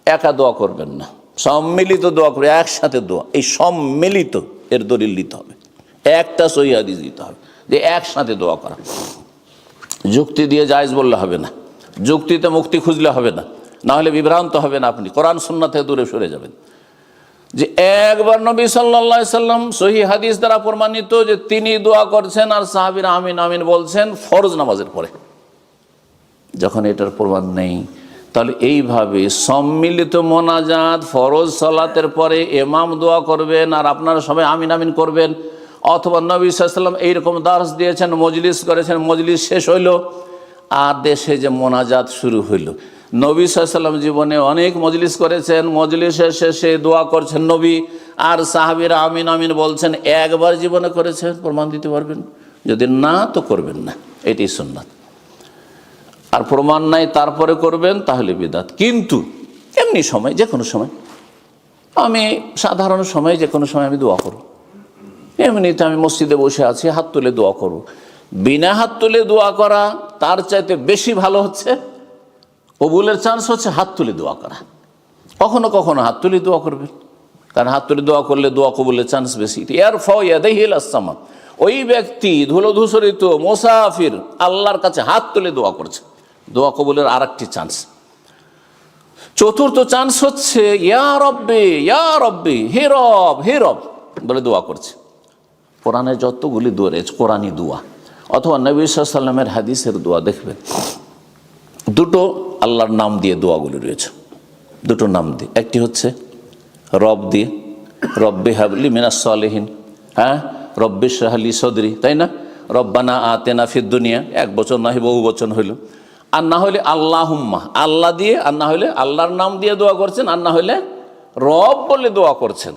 একা দোয়া করবেন না, সম্মিলিত দোয়া করবে, একসাথে দোয়া। এই সম্মিলিত এর দলিল দিতে হবে, একটা সহিহ হাদিস দিতে হবে যে একসাথে দোয়া করা। যুক্তি দিয়ে জায়েজ বললে হবে না, যুক্তিতে মুক্তি খুঁজলে হবে না, না হলে বিভ্রান্ত হবেন আপনি, কোরআন সুন্নাহ থেকে দূরে সরে যাবেন। যে একবার নবী সাল্লাল্লাহু আলাইহি সাল্লাম সহিহ হাদিস দ্বারা প্রমাণিত যে তিনি দোয়া করছেন আর সাহাবীরা আমিন আমিন বলছেন ফরজ নামাজের পরে। যখন এটার প্রমাণ নেই, তাহলে এইভাবে সম্মিলিত মোনাজাত ফরজ সালাতের পরে ইমাম দোয়া করবেন আর আপনারা সবাই আমিন আমিন করবেন, অথবা নবী সাল্লাল্লাহু আলাইহি সাল্লাম এইরকম দার্স দিয়েছেন, মজলিস করেছেন, মজলিস শেষ হইল আর দেশে যে মোনাজাত শুরু হইল। নবী সাল্লাল্লাহু আলাইহি সাল্লাম জীবনে অনেক মজলিস করেছেন, মজলিসের শেষে দোয়া করছেন নবী আর সাহাবীরা আমিন আমিন বলছেন, একবার জীবনে করেছেন, প্রমাণ দিতে পারবেন? যদি না তো করবেন না, এটাই সুন্নাত। আর প্রমাণ নাই তারপরে করবেন তাহলে বিদআত। কিন্তু এমনি সময়, যে কোনো সময়, আমি সাধারণ সময় যে কোনো সময় আমি দোয়া করব, এমনিতে আমি মসজিদে বসে আছি, হাত তুলে দোয়া করব। বিনা হাত তুলে দোয়া করা তার চাইতে বেশি ভালো হচ্ছে, কবুলের চান্স হচ্ছে হাত তুলে দোয়া করা। কখনো কখনো হাত তুলে দোয়া করবেন, কারণ হাত তুলে দোয়া করলে দোয়া কবুলের চান্স বেশি। ইয়ারফাউ ইয়াদাইহি ইলাস সামা, ওই ব্যক্তি ধুলোধূসরিত মুসাফির আল্লাহর কাছে হাত তুলে দোয়া করছে, দোয়া কবুলের আর একটি চান্স। চতুর্থ চান্স হচ্ছে ইয়া রব্বি, ইয়া রব্বি, হে রব, হে রব বলে দোয়া করছে। কোরআনে যতগুলি দোয়া রয়েছে কোরআনি দোয়া অথবা নবী সাল্লাল্লাহু আলাইহি ওয়াসাল্লামের হাদিসের দোয়া দেখবেন, দুটো আল্লাহর নাম দিয়ে দোয়াগুলি রয়েছে, দুটো নাম দিয়ে। একটি হচ্ছে রব দিয়ে, রব্বি হাবলি মিনাস সালিহিন, হ্যাঁ, রব্বি ইশরাহ লি সদরি, তাই না? রব্বানা আতেনা ফিদ দুনিয়া, এক বচন নাহি বহু বচন হইল। আর না হলে আল্লাহুম্মা, আল্লাহ দিয়ে, আর না হলে আল্লাহর নাম দিয়ে দোয়া করছেন, আর না হলে রব বলে দোয়া করছেন।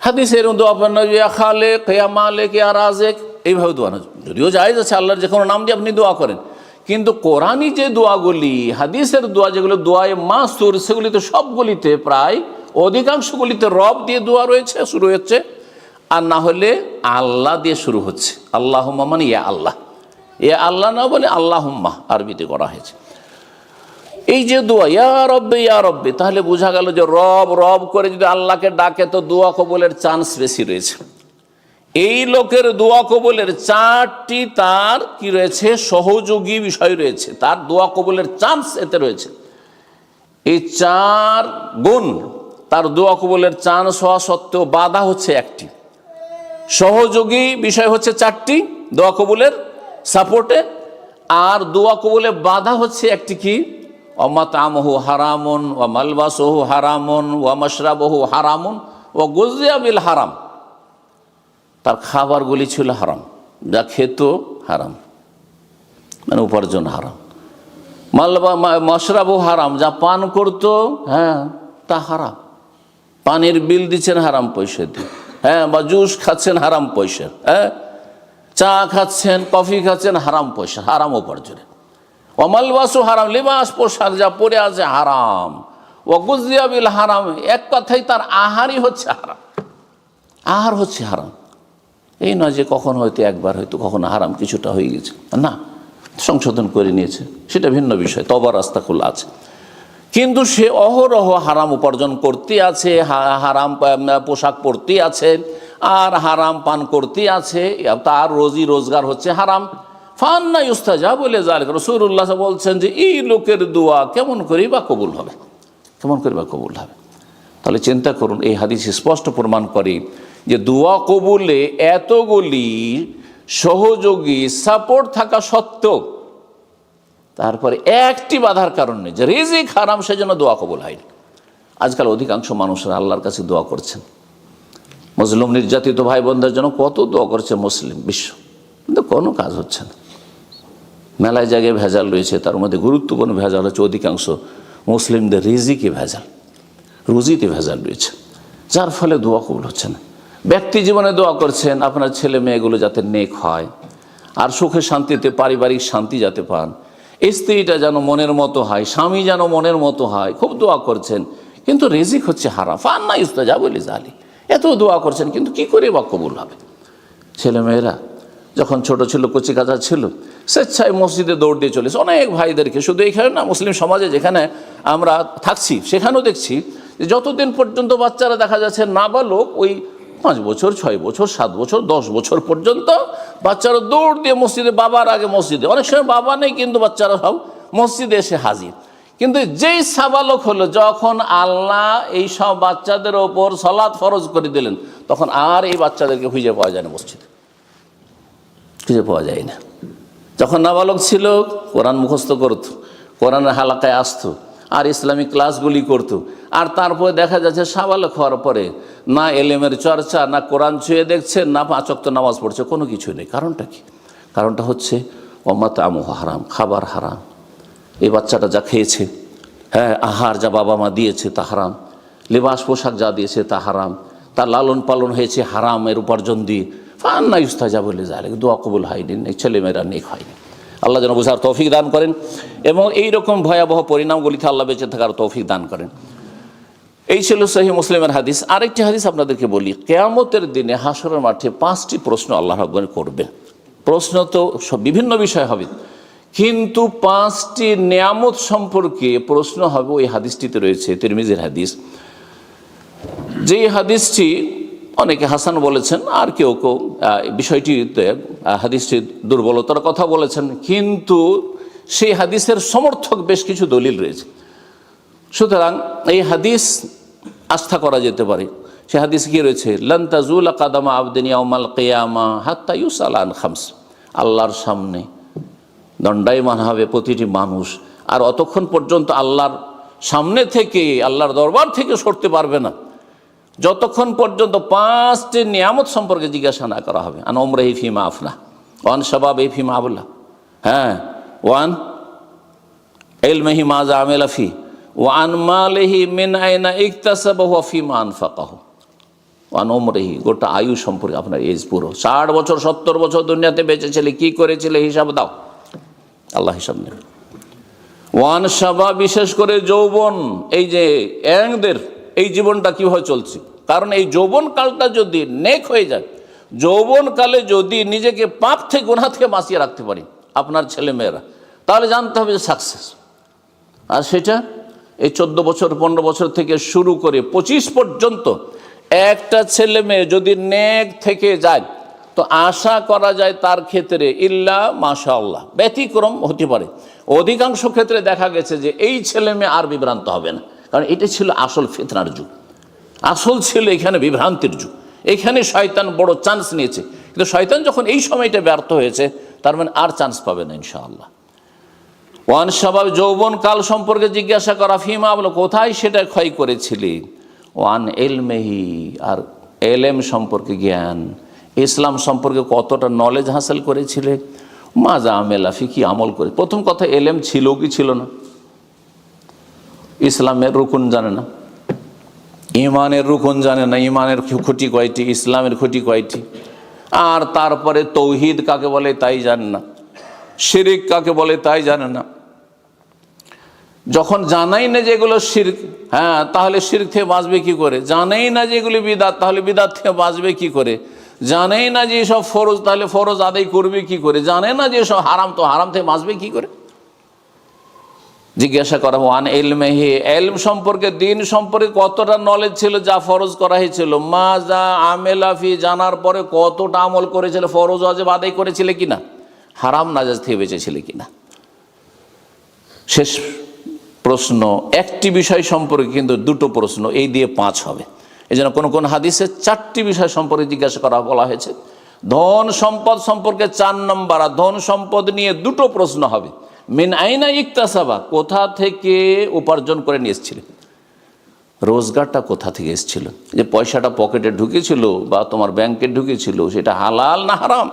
হাদিসের দোয়া পড়েন ইয়া খালিক, ইয়া মালিক, ইয়া রাজিক, এইভাবে দোয়া না। যদিও জায়েজ আছে আল্লাহর যে কোনো নাম দিয়ে আপনি দোয়া করেন, কিন্তু কোরআনি যে দোয়াগুলি, হাদিসের দোয়া যেগুলো দোয়ায়ে মাসুর, সেগুলিতে সবগুলিতে প্রায় অধিকাংশগুলিতে রব দিয়ে দোয়া রয়েছে, শুরু হচ্ছে। আর না হলে আল্লাহ দিয়ে শুরু হচ্ছে। আল্লাহুম্মা মানে ইয়া আল্লাহ, ইয়া আল্লাহ না বলে আল্লাহুম্মা আরবিতে করা হয়েছে। এই যে দোয়া ইয়া রব্বে ইয়া রব্বে, তাহলে বোঝা গেল যে রব রব করে যদি আল্লাহকে ডাকে তো দোয়া কবুলের চান্স বেশি রয়েছে। এই লোকের দোয়া কবুলের 4টি তার কি রয়েছে, সহযোগী বিষয় রয়েছে, তার দোয়া কবুলের চান্স এতে রয়েছে। এই 4 গুণ তার দোয়া কবুলের চান্স হওয়া সত্ত্বেও বাধা হচ্ছে একটি, সহযোগী বিষয় হচ্ছে 4টি দোয়া কবুলের সাপোর্টে, আর দোয়া কবুলে বাধা হচ্ছে একটি কি, ওয়ামাতামহু হারামুন ওয়া মালবাসহু হারামুন ওয়া মাশরাবহু হারামুন ওয়া গুযিয়া বিল হারাম, তার খাবারগুলি ছিল হারাম, যা খেত হারাম মানে উপার্জন হারাম, মাশরাবহু হারাম, যা পান করত হ্যাঁ তা হারাম, পানির বিল দিচ্ছেন হারাম পয়সা দিয়ে, হ্যাঁ, বা জুস খাচ্ছেন হারাম পয়সা, হ্যাঁ, চা খাচ্ছেন কফি খাচ্ছেন হারাম পয়সা, হারাম উপার্জনে। ওয়ামালবাসু হারাম, লিবাস পোশাক যা পরে আছে হারাম, ওয়াগুযিয়া বিল হারাম, এক কথাই তার আহারই হচ্ছে হারাম, আহার হচ্ছে হারাম। এই নয় যে কখন হয়তো একবার হয়তো কখনো হারাম কিছুটা হয়ে গেছে, না, সংশোধন করে নিয়েছে, সেটা ভিন্ন বিষয়, তওবার রাস্তা খোলা আছে। কিন্তু সে অহরহ হারাম উপার্জন করতে আছে, হারাম পোশাক পরতে আছে, আর হারাম পান করতে আছে, তার রোজি রোজগার হচ্ছে হারাম। ফান্না ইউস্তাজাবু লিযালিকা, রাসূলুল্লাহ বলছেন যে এই লোকের দোয়া কেমন করে বা কবুল হবে, কেমন করে বা কবুল হবে। তাহলে চিন্তা করুন, এই হাদিস স্পষ্ট প্রমাণ করে যে দোয়া কবুলে এতগুলি সহযোগী সাপোর্ট থাকা সত্ত্বেও তারপরে একটি বাধার কারণ নেই, যে রিজিক হারাম সেজন্য দোয়া কবুল হয়নি। আজকাল অধিকাংশ মানুষরা আল্লাহর কাছে দোয়া করছেন, মুসলিম নির্যাতিত ভাই বোনদের জন্য কত দোয়া করছে মুসলিম বিশ্ব, কিন্তু কোনো কাজ হচ্ছে না। মেলায় জায়গায় ভেজাল রয়েছে, তার মধ্যে গুরুত্বপূর্ণ ভেজাল হচ্ছে অধিকাংশ মুসলিমদের রিজিকে ভেজাল, রুজিতে ভেজাল রয়েছে, যার ফলে দোয়া কবুল হচ্ছে না। ব্যক্তি জীবনে দোয়া করছেন আপনার ছেলে মেয়েগুলো যাতে নেক হয়, আর সুখে শান্তিতে পারিবারিক শান্তি যাতে পান, স্ত্রীটা যেন মনের মতো হয়, স্বামী যেন মনের মতো হয়, খুব দোয়া করছেন, কিন্তু রিজিক হচ্ছে হারাম। ফান্না ইউস্তাজাবু লিযালিকা, এত দোয়া করছেন কিন্তু কি করে বা কবুল হবে। ছেলেমেয়েরা যখন ছোট ছিল, কচি কাঁচা ছিল, স্বেচ্ছায় মসজিদে দৌড় দিয়ে চলেছে অনেক ভাইদেরকে, শুধু এইখানে না, মুসলিম সমাজে যেখানে আমরা থাকছি সেখানেও দেখছি যে যতদিন পর্যন্ত বাচ্চারা দেখা যাচ্ছে নাবালক, ওই 5 বছর 6 বছর 7 বছর 10 বছর পর্যন্ত বাচ্চারা দৌড় দিয়ে মসজিদে, বাবার আগে মসজিদে, অনেক সময় বাবা নেই কিন্তু বাচ্চারা সব মসজিদে এসে হাজির। কিন্তু যেই সাবালক হলো, যখন আল্লাহ এই সব বাচ্চাদের ওপর সালাত ফরজ করে দিলেন, তখন আর এই বাচ্চাদেরকে খুঁজে পাওয়া যায় না, মসজিদে খুঁজে পাওয়া যায় না। যখন নাবালক ছিল কোরআন মুখস্থ করত, কোরআনের হালাকায় আসতো, আর ইসলামিক ক্লাসগুলি করত, আর তারপরে দেখা যাচ্ছে সাবালক হওয়ার পরে না এলেমের চর্চা, না কোরআন ছুঁয়ে দেখছে, না 5 ওয়াক্ত নামাজ পড়ছে, কোনো কিছু নেই। কারণটা কি? কারণটা হচ্ছে ওয়ামাতামহু হারাম, খাবার হারাম, এই বাচ্চাটা যা খেয়েছে, হ্যাঁ, আহার যা বাবা মা দিয়েছে তা হারাম, লেবাস পোশাক যা দিয়েছে তা হারাম, তার লালন পালন হয়েছে হারামের উপার্জন দিয়ে। ফান্না ইউস্তাজাবু লিযালিকা, দোয়া কবুল হয়নি, ছেলেমেয়েরা নেক হয়নি। আল্লাহ যেন বোঝার তৌফিক দান করেন এবং এই রকম ভয়াবহ পরিণামগুলিতে আল্লাহ বেঁচে থাকার তৌফিক দান করেন। এই ছিল সহিহ মুসলিমের হাদিস। আরেকটি হাদিস আপনাদেরকে বলি, কিয়ামতের দিনে হাশরের মাঠে 5টি প্রশ্ন আল্লাহ রাব্বুল করবেন। প্রশ্ন তো সব বিভিন্ন বিষয় হবে, কিন্তু 5টি নিয়ামত সম্পর্কে প্রশ্ন হবে। ওই হাদিসটিতে রয়েছে, তিরমিজির হাদিস, যেই হাদিসটি অনেকে হাসান বলেছেন, আর কেউ কেউ বিষয়টিতে হাদিসটির দুর্বলতার কথা বলেছেন, কিন্তু সেই হাদিসের সমর্থক বেশ কিছু দলিল রয়েছে। সুতরাং এই হাদিস আস্থা করা যেতে পারে। সে হাদিস কি রয়েছে, লান তাজুলা কাদামা আবদিন ইয়াউমাল কিয়ামা হাত্তা ইউসাল আন খামস, আল্লাহর সামনে দণ্ডায়মান হবে প্রতিটি মানুষ, আর অতক্ষণ পর্যন্ত আল্লাহর সামনে থেকে, আল্লাহর দরবার থেকে সরতে পারবে না যতক্ষণ পর্যন্ত 5টি নিয়ামত সম্পর্কে জিজ্ঞাসা না করা হবে। আন উমরিহি ফিমা আফনা, ওয়ান শাবাবিহি ফিমা আবলা, হ্যাঁ, ওয়ান ইলমিহি মাজা আমিলা ফি, ওয়ান মালিহি মিন আইনা ইকতাসাবাহু ওয়া ফিমা আনফাকাহু, ওয়ান উমরিহি, গোটা আয়ু সম্পর্কে, আপনার এজ পুরো 60 বছর 70 বছর দুনিয়াতে বেঁচে ছিলে, কি করেছিলে হিসাব দাও, আল্লাহ হিসাব নেবে। ওয়ান শাবাব, বিশেষ করে যৌবন, এই যে ইয়াংদের এই জীবনটা কীভাবে চলছে। কারণ এই যৌবনকালটা যদি নেক হয়ে যায়, যৌবনকালে যদি নিজেকে পাপ থেকে গুনাহ থেকে বাঁচিয়ে রাখতে পারি আপনার ছেলেমেয়েরা, তাহলে জানতে হবে যে সাকসেস। আর সেটা এই 14 বছর 15 বছর থেকে শুরু করে 25 পর্যন্ত একটা ছেলে মেয়ে যদি নেক থেকে যায় তো আশা করা যায় তার ক্ষেত্রে ইল্লা মাশাআল্লাহ ব্যতিক্রম হতে পারে। অধিকাংশ ক্ষেত্রে দেখা গেছে যে এই ছেলে মেয়ে আর বিভ্রান্ত হবে না, কারণ এটা ছিল আসল ফিতনার যুগ, আসল ছিল এখানে বিভ্রান্তির যুগ। এখানে শয়তান বড় চান্স নিয়েছে, কিন্তু শয়তান যখন এই সময়টা ব্যর্থ হয়েছে তার মানে আর চান্স পাবে না ইনশাআল্লাহ। ওয়ান শাবাব যৌবন কাল সম্পর্কে জিজ্ঞাসা করা, ফিমা বলো কোথায় সেটা ক্ষয় করেছিলি, ওয়ান এলমেহি আর এলেম সম্পর্কে জ্ঞান, ইসলাম সম্পর্কে কতটা নলেজ হাসিল করেছিলে, মাজা আমেলাফি কি আমল করে। প্রথম কথা এলেম ছিল কি ছিল না, ইসলামের রুকুন জানে না, ইমানের রুকুন জানে না, ইমানের খুঁটি কয়টি, ইসলামের খুঁটি কয়টি, আর তারপরে তৌহিদ কাকে বলে তাই জানে না, শিরক কাকে বলে তাই জানে না। যখন জানাই না যে এগুলো শিরক, হ্যাঁ তাহলে শিরক থেকে বাঁচবে কি করে, জানেই না যে এগুলি বিদাত তাহলে বিদাত থেকে বাঁচবে কি করে, জানেই না যে সব ফরজ তাহলে ফরজ আদায় করবে কি করে, জানে না যে সব হারাম তো হারাম থেকে বাঁচবে কি করে। জিজ্ঞাসা করা ওয়ান ইলমিহি, ইলম সম্পর্কে দিন সম্পর্কে কতটা নলেজ ছিল যা ফরজ করা হয়েছিল, মাজা আমেলাফি জানার পরে কতটা আমল করেছিল, ফরজ ওয়াজিব আদায় করেছিলে কিনা, হারাম নাজায়েজ থেকে বেঁচেছিলে কিনা। শেষ প্রশ্ন একটি বিষয় সম্পর্কে কিন্তু দুটো প্রশ্ন, এই দিয়ে 5 হবে। এই জন্য কোন কোন হাদিসে 4টি বিষয় সম্পর্কে জিজ্ঞাসা করা বলা হয়েছে। ধন সম্পদ সম্পর্কে 4 নম্বর, আর ধন সম্পদ নিয়ে 2টো প্রশ্ন হবে। মিন আইনা ইকতাসাবা, কোথা থেকে উপার্জন করে নিয়ে এসেছিলে, রোজগারটা কোথা থেকে এসেছিল, যে পয়সাটা পকেটে ঢুকেছিল বা তোমার ব্যাংকে ঢুকেছিল সেটা হালাল না হারাম।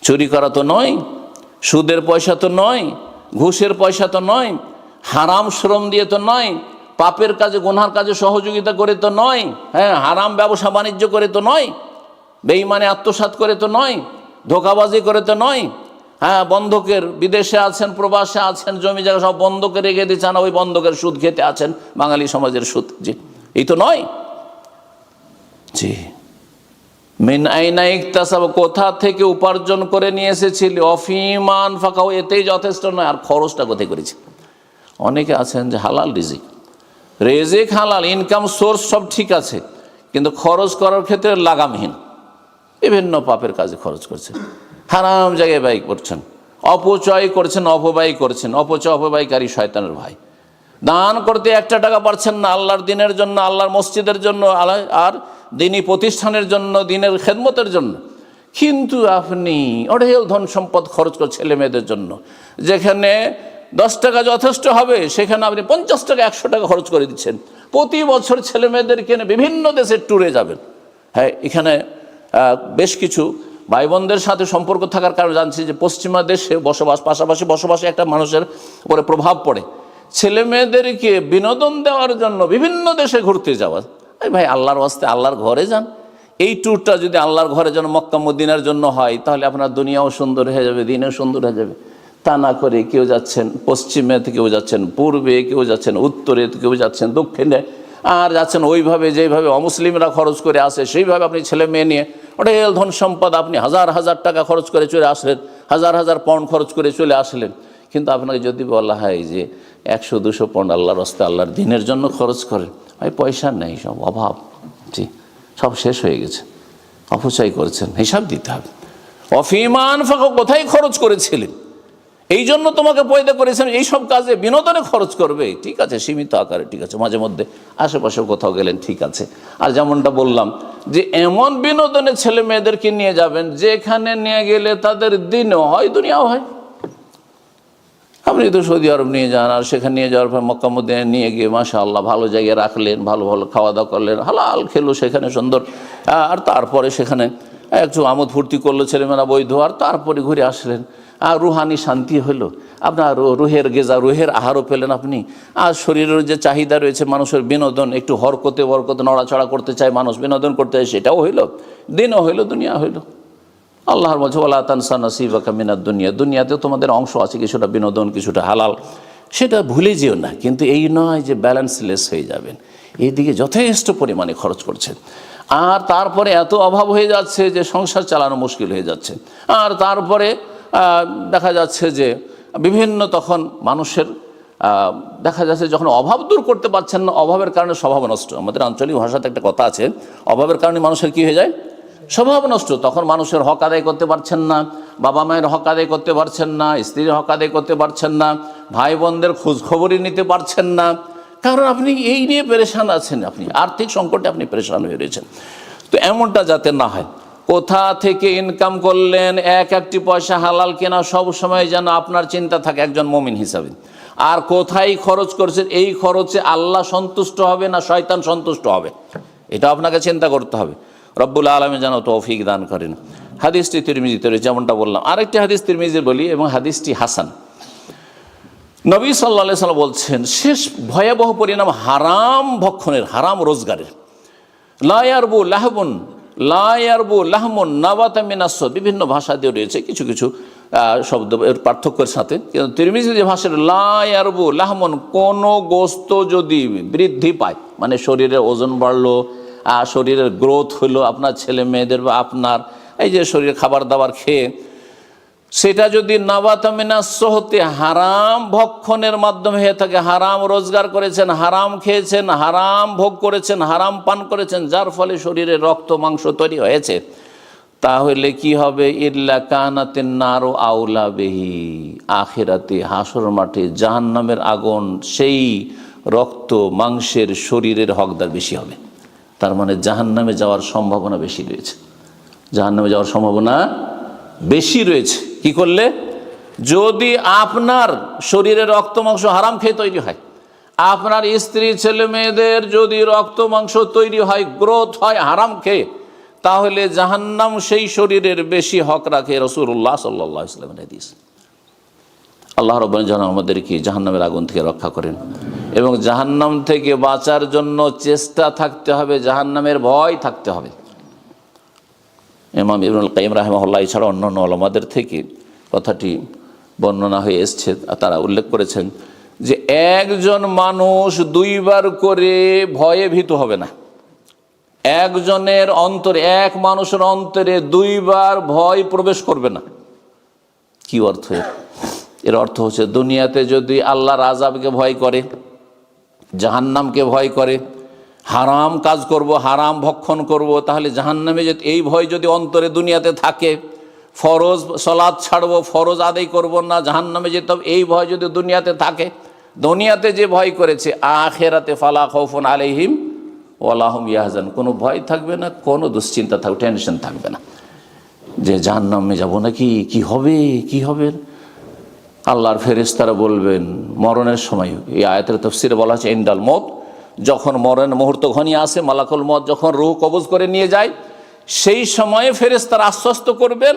চুরি করা তো নয়, সুদের পয়সা তো নয়, ঘুষের পয়সা তো নয়, হারাম শ্রম দিয়ে তো নয়, পাপের কাজে গুনার কাজে সহযোগিতা করে তো নয়, হ্যাঁ হারাম ব্যবসা বাণিজ্য করে তো নয়, বেঈমানে আত্মসাৎ করে তো নয়, ধোঁকাবাজি করে তো নয়, হ্যাঁ বন্ধকের বিদেশে আছেন প্রবাসে আছেন জমি জায়গা সব বন্ধকে রেখে দিচ্ছেন, ওই বন্ধকের সুদ খেতে আছেন, বাঙালি সমাজের সুদ, জি এই তো নয়। জি মিন আইনা ইকতাসাব, কোথা থেকে উপার্জন করে নিয়ে এসেছিলি, অফিমান ফাঁকাও, এতেই যথেষ্ট নয়, আর খরচটা কোথায় করেছি। অনেকে আছেন যে হালাল রিজিক, রেজিক হালাল, ইনকাম সোর্স সব ঠিক আছে, কিন্তু খরচ করার ক্ষেত্রে লাগামহীন, বিভিন্ন পাপের কাজে খরচ করছেন, হারাম জায়গায় ব্যয় করছেন, অপচয় করছেন, অপব্যয় করছেন, অপচয় অপব্যয়কারী শয়তানের ভাই। দান করতে 1 টাকা পারছেন না আল্লাহর দিনের জন্য, আল্লাহর মসজিদের জন্য, আর দিনী প্রতিষ্ঠানের জন্য, দিনের খেদমতের জন্য, কিন্তু আপনি অঢেল ধন সম্পদ খরচ করে ছেলে মেয়েদের জন্য। যেখানে 10 টাকা যথেষ্ট হবে সেখানে আপনি 50 টাকা 100 টাকা খরচ করে দিচ্ছেন। প্রতি বছর ছেলে মেয়েদেরকে বিভিন্ন দেশে ট্যুরে যাবেন। হ্যাঁ এখানে বেশ কিছু ভাই বোনদের সাথে সম্পর্ক থাকার কারণে জানছি যে পশ্চিমা দেশে পাশাপাশি বসবাসে একটা মানুষের উপরে প্রভাব পড়ে। ছেলে মেয়েদেরকে বিনোদন দেওয়ার জন্য বিভিন্ন দেশে ঘুরতে যাওয়া। ভাই আল্লাহর ওয়াস্তে আল্লাহর ঘরে যান। এই ট্যুরটা যদি আল্লাহর ঘরে যেন মক্কা মদিনার জন্য হয় তাহলে আপনার দুনিয়াও সুন্দর হয়ে যাবে, দিনেও সুন্দর হয়ে যাবে। তা না করে কেউ যাচ্ছেন পশ্চিমে, কেউ যাচ্ছেন পূর্বে, কেউ যাচ্ছেন উত্তরে, কেউ যাচ্ছেন দক্ষিণে, আর যাচ্ছেন ওইভাবে যেভাবে অমুসলিমরা খরচ করে আসে সেইভাবে আপনি ছেলে মেয়ে নিয়ে অঢেল ধন সম্পদ আপনি হাজার হাজার টাকা খরচ করে চলে আসলেন, হাজার হাজার পাউন্ড খরচ করে চলে আসলেন। কিন্তু আপনাকে যদি বলা হয় যে 100-200 পাউন্ড আল্লাহর রাস্তায় আল্লাহর দিনের জন্য খরচ করেন, ভাই পয়সা নেই, সব অভাব, জি সব শেষ হয়ে গেছে, অপচয় করেছেন, হিসাব দিতে হবে। অফিমান ফাঁকা, কোথায় খরচ করেছিলেন, এই জন্য তোমাকে পয়দা করেছেন এইসব কাজে, বিনোদনে খরচ করবে, ঠিক আছে সীমিত আকারে, ঠিক আছে মাঝে মধ্যে আশেপাশে কোথাও গেলেন, ঠিক আছে। আর যেমনটা বললাম যে এমন বিনোদনে ছেলে মেয়েদেরকে নিয়ে যাবেন যেখানে নিয়ে গেলে তাদের দিনও হয় দুনিয়াও হয়। আপনি তো সৌদি আরব নিয়ে যান, আর সেখানে নিয়ে যাওয়ার পর মক্কা মদিনা নিয়ে গিয়ে মাশাআল্লাহ ভালো জায়গায় রাখলেন, ভালো ভালো খাওয়া দাওয়া করলেন, হালাল খেলো সেখানে সুন্দর, আর তারপরে সেখানে একটু আমোদ ফুর্তি করলো ছেলেমেয়েরা বৈধ, আর তারপরে ঘুরে আসলেন, আর রুহানি শান্তি হলো, আপনার রুহের গেজা রুহের আহারও পেলেন আপনি। আর শরীরের যে চাহিদা রয়েছে মানুষের বিনোদন, একটু হরকতে নড়াচড়া করতে চায় মানুষ, বিনোদন করতে চায়, সেটাও হইল, দিনও হইল, দুনিয়া হইল। আল্লাহর বলছে ওয়ালা তানসা নাসিবাকা মিনাদ দুনিয়া, দুনিয়াতে তোমাদের অংশ আছে, কিছুটা বিনোদন, কিছুটা হালাল, সেটা ভুলে যেও না, কিন্তু এই নয় যে ব্যালেন্সলেস হয়ে যাবেন, এইদিকে যথেষ্ট পরিমাণে খরচ করছেন। আর তারপরে এত অভাব হয়ে যাচ্ছে যে সংসার চালানো মুশকিল হয়ে যাচ্ছে। আর তারপরে দেখা যাচ্ছে যে বিভিন্ন তখন মানুষের দেখা যাচ্ছে যখন অভাব দূর করতে পারছেন না, অভাবের কারণে স্বভাব নষ্ট। আমাদের আঞ্চলিক ভাষাতে একটা কথা আছে, অভাবের কারণে মানুষের কি হয়ে যায়, স্বভাব নষ্ট। তখন মানুষের হক আদায় করতে পারছেন না, বাবা মায়ের হক আদায় করতে পারছেন না, স্ত্রীর হক আদায় করতে পারছেন না, ভাই বোনদের খোঁজ খবরই নিতে পারছেন না, কারণ আপনি এই নিয়ে পেরেশান আছেন, আপনি আর্থিক সংকটে আপনি পেরেশান হয়ে রয়েছেন। তো এমনটা যাতে না হয়, কোথা থেকে ইনকাম করলেন, একটি পয়সা হালাল কেনা সব সময় যেন আপনার চিন্তা থাকে একজন মুমিন হিসাবে। আর কোথায় খরচ করছেন, এই খরচে আল্লাহ সন্তুষ্ট হবে না শয়তান সন্তুষ্ট হবে, এটা আপনাকে চিন্তা করতে হবে। রব্বুল আলামিন যেন তৌফিক দান করেন। হাদিসটি তিরমিজিতে রয়েছে, যেমনটা বললাম। আরেকটি হাদিস তিরমিজি বলি, এবং হাদিসটি হাসান। নবী সাল্লাল্লাহু আলাইহি ওয়াসাল্লাম বলছেন, শেষ ভয়াবহ পরিণাম হারাম ভক্ষণের, হারাম রোজগারের। লা ইয়ারবু লাহমুন নাবাতা মিনাস সাদ, বিভিন্ন ভাষা দিয়ে রয়েছে, কিছু কিছু শব্দ এর পার্থক্যের সাথে, কিন্তু তিরমিজি যে ভাষার লা ইয়ারবু লাহমুন, কোনো গোস্ত যদি বৃদ্ধি পায়, মানে শরীরের ওজন বাড়লো, শরীরের গ্রোথ হলো, আপনার ছেলে মেয়েদের বা আপনার এই যে শরীরে খাবার দাবার খেয়ে, সেটা যদি নাবাতা মিনাস সাহতি, হারাম ভক্ষণের মাধ্যমে হয়ে থাকে, হারাম রোজগার করেছেন, হারাম খেয়েছেন, হারাম ভোগ করেছেন, হারাম পান করেছেন, যার ফলে শরীরে রক্ত মাংস তৈরি হয়েছে, তাহলে কি হবে, ইল্লা কানাতিন নারু আউলা বিহি, আখিরাতে হাসর মাঠে জাহান্নামের আগুন সেই রক্ত মাংসের শরীরের হকদার বেশি হবে। তার মানে জাহান্নামে যাওয়ার সম্ভাবনা বেশি রয়েছে, জাহান্নামে যাওয়ার সম্ভাবনা বেশি রয়েছে। কি করলে, যদি আপনার শরীরে রক্ত মাংস হারাম খেয়ে তৈরি হয়, আপনার স্ত্রী ছেলে মেয়েদের যদি রক্ত মাংস তৈরি হয়, গ্রোথ হয় হারাম খেয়ে, তাহলে জাহান্নাম সেই শরীরের বেশি হক রাখে। রাসূলুল্লাহ সাল্লাল্লাহু আলাইহি ওয়াসাল্লামের হাদিস। আল্লাহ রাব্বুল আলামিন যেন আমাদেরকে জাহান্নামের আগুন থেকে রক্ষা করেন, এবং জাহান্নাম থেকে বাঁচার জন্য চেষ্টা থাকতে হবে, জাহান্নামের ভয় থাকতে হবে। ইমাম ইবনুল কাইয়িম রাহিমাহুল্লাহ এছাড়া অন্যান্য ওলামাদের থেকে কথাটি বর্ণনা হয়ে এসছে, তারা উল্লেখ করেছেন যে একজন মানুষ দুইবার করে ভয়ে ভীত হবে না। একজনের অন্তরে, এক মানুষের অন্তরে দুইবার ভয় প্রবেশ করবে না। কি অর্থ এর অর্থ হচ্ছে, দুনিয়াতে যদি আল্লাহর আযাবকে ভয় করে, জাহান্নামকে ভয় করে, হারাম কাজ করব, হারাম ভক্ষণ করব, তাহলে জাহান্নামে যদি এই ভয় যদি অন্তরে দুনিয়াতে থাকে, ফরজ সালাত ছাড়বো, ফরজ আদায় করব না, জাহান্নামে যেতে হবে, এই ভয় যদি দুনিয়াতে থাকে, দুনিয়াতে যে ভয় করেছে, আখিরাতে ফালা খাউফুন আলাইহিম ওয়ালা হুম ইয়াহজান, কোনো ভয় থাকবে না, কোনো দুশ্চিন্তা থাকবে, টেনশন থাকবে না যে জাহান্নামে যাব নাকি, কি হবে কি হবে। আল্লাহর ফেরেশতারা বলবেন মরণের সময়, এই আয়াতের তাফসীরে বলা আছে ইনদাল মউত, যখন মরণের মুহূর্ত ঘনিয়ে আসে, মালাকুল মউত যখন রূহ কবজ করে নিয়ে যায়, সেই সময়ে ফেরেশতারা আশ্বস্ত করবেন।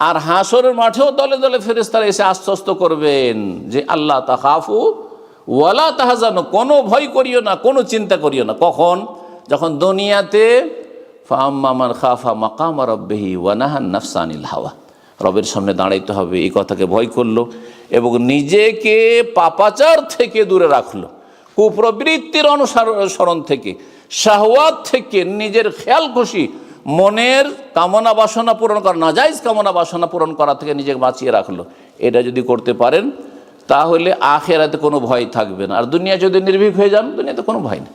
আর হাসরের মাঠেও দলে দলে ফেরেশতারা এসে আশ্বস্ত করবেন যে আল্লাহ তাখাফু ওয়ালা তাহজানু, কোনো ভয় করিও না, কোনো চিন্তা করিও না। কখন, যখন দুনিয়াতে ফাআম্মা মান খাফা মাকাম রাব্বিহি ওয়া নাহান নাফসা আনিল হাওয়া, রবের সামনে দাঁড়াইতে হবে, এই কথাকে ভয় করলো এবং নিজেকে পাপাচার থেকে দূরে রাখলো, কুপ্রবৃত্তির অনুসরণ থেকে, শাহওয়াত থেকে, নিজের খেয়াল খুশি মনের কামনা বাসনা পূরণ করা, নাজায়েজ কামনা বাসনা পূরণ করা থেকে নিজেকে বাঁচিয়ে রাখলো। এটা যদি করতে পারেন তাহলে আখিরাতে কোনো ভয় থাকবে না। আর দুনিয়া যদি নির্ভীক হয়ে যান, দুনিয়াতে কোনো ভয় নেই,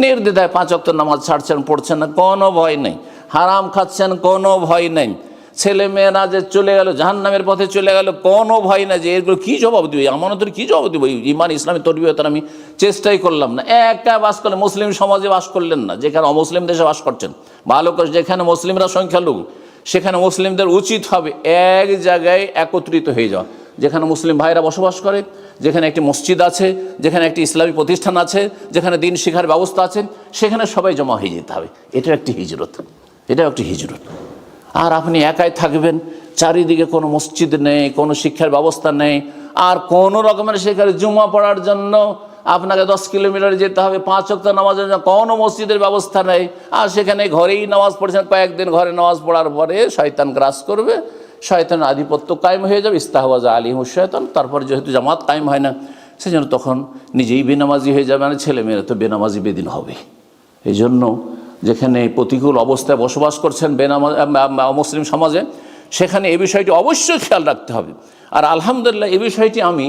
নির্দ্বিধায় 5 ওয়াক্ত নামাজ ছাড়ছেন, পড়ছেন না, কোনো ভয় নেই, হারাম খাচ্ছেন, কোনো ভয় নেই, ছেলে মেয়েরা যে চলে গেল জাহান্নামের পথে চলে গেল, কোনো ভয় না যে এগুলো কী জবাব দিব, আমানতের কী জবাব দিব, ইমান ইসলামী তরবিয়তের আমি চেষ্টাই করলাম না। একা বাস করলেন, মুসলিম সমাজে বাস করলেন না, যেখানে অমুসলিম দেশে বাস করছেন, ভালো করে যেখানে মুসলিমরা সংখ্যালঘু, সেখানে মুসলিমদের উচিত হবে এক জায়গায় একত্রিত হয়ে যাওয়া। যেখানে মুসলিম ভাইরা বসবাস করে, যেখানে একটি মসজিদ আছে, যেখানে একটি ইসলামী প্রতিষ্ঠান আছে, যেখানে দিন শিক্ষার ব্যবস্থা আছে, সেখানে সবাই জমা হয়ে যেতে হবে। এটা একটি হিজরত, এটাও একটি হিজরত। আর আপনি একাই থাকবেন, চারিদিকে কোনো মসজিদ নেই, কোনো শিক্ষার ব্যবস্থা নেই, আর কোনো রকমের সেখানে জুমা পড়ার জন্য আপনাকে 10 কিলোমিটার যেতে হবে, 5 ওয়াক্ত নামাজের জন্য কোনো মসজিদের ব্যবস্থা নেই, আর সেখানে ঘরেই নামাজ পড়ছেন, কয়েকদিন ঘরে নামাজ পড়ার পরে শয়তান গ্রাস করবে, শয়তানের আধিপত্য কায়েম হয়ে যাবে, ইস্তাহওয়াজা আলিহিমুশ শয়তান। তারপরে যেহেতু জামাত কায়েম হয় না, সেজন্য তখন নিজেই বেনামাজি হয়ে যাবে, মানে ছেলেমেয়েরা তো বেনামাজি বেদিন হবে। এই জন্য যেখানে প্রতিকূল অবস্থায় বসবাস করছেন অমুসলিম সমাজে, সেখানে এই বিষয়টি অবশ্যই খেয়াল রাখতে হবে। আর আলহামদুলিল্লাহ এই বিষয়টি আমি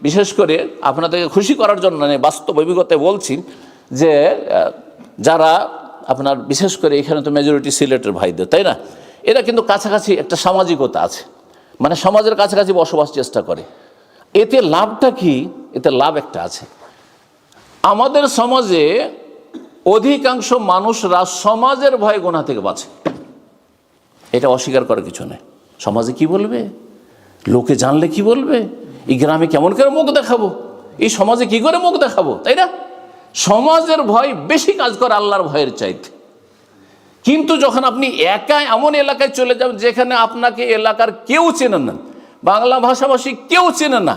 বিশেষ করে আপনাদেরকে খুশি করার জন্য বাস্তব অভিজ্ঞতায় বলছি যে যারা আপনার বিশেষ করে এখানে তো মেজরিটি সিলেটের ভাইদের, তাই না, এরা কিন্তু কাছাকাছি একটা সামাজিকতা আছে, মানে সমাজের কাছাকাছি বসবাস চেষ্টা করে। এতে লাভটা কি? এতে লাভ একটা আছে। আমাদের সমাজে অধিকাংশ মানুষরা সমাজের ভয়ে গুনাহ থেকে বাঁচে, এটা অস্বীকার করার কিছু নেই। সমাজে কি বলবে, লোকে জানলে কি বলবে, এই গ্রামে কেমন করে মুখ দেখাবো, এই সমাজে কি করে মুখ দেখাবো, তাই না? সমাজের ভয় বেশি কাজ করে আল্লাহর ভয়ের চাইতে। কিন্তু যখন আপনি একা এমন এলাকায় চলে যাবেন যেখানে আপনাকে এলাকার কেউ চেনে না, বাংলা ভাষাভাষী কেউ চেনে না,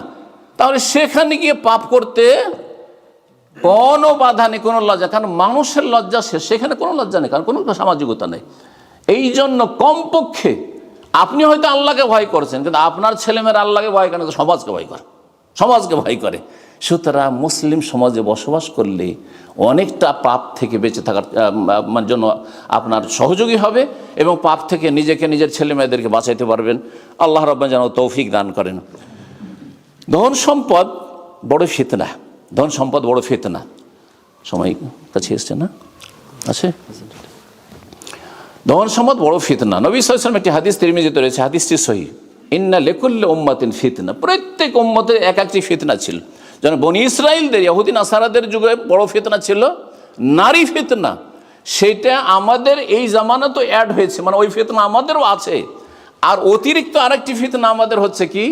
তাহলে সেখানে গিয়ে পাপ করতে কোনো বাধা নেই, কোনো লজ্জা, কারণ মানুষের লজ্জা সেখানে কোনো লজ্জা নেই, কারণ কোনো সামাজিকতা নেই। এই জন্য কমপক্ষে আপনি হয়তো আল্লাহকে ভয় করছেন, কিন্তু আপনার ছেলেমেয়েরা আল্লাহকে ভয় করে না, সমাজকে ভয় করে, সমাজকে ভয় করে। সুতরাং মুসলিম সমাজে বসবাস করলে অনেকটা পাপ থেকে বেঁচে থাকার জন্য আপনার সহযোগী হবে এবং পাপ থেকে নিজেকে নিজের ছেলে মেয়েদেরকে বাঁচাইতে পারবেন। আল্লাহ রাব্বানা যেন তৌফিক দান করেন। ধন সম্পদ বড় ফিতনা, ধন সম্পদ বড় ফিতনা। সময় কাছে এসছে না, আছে? ধন সম্পদ বড় ফিতনা। নবী সাল্লাল্লাহু আলাইহি ওয়াসাল্লাম একটি হাদিস তিরমিজিতে রয়েছে, হাদিসটি সহিহ। ইন্না লিকুল্লি উম্মাতিন ফিতনা, প্রত্যেক উম্মতের এক একটি ফিতনা ছিল। যেন বনি ইসরাইলদের, ইহুদি নাসারাদের যুগে বড় ফিতনা ছিল নারী ফিতনা, সেটা আমাদের এই জামানা তো অ্যাড হয়েছে, মানে ওই ফিতনা আমাদেরও আছে। আর অতিরিক্ত আরেকটি ফিতনা আমাদের হচ্ছে কি,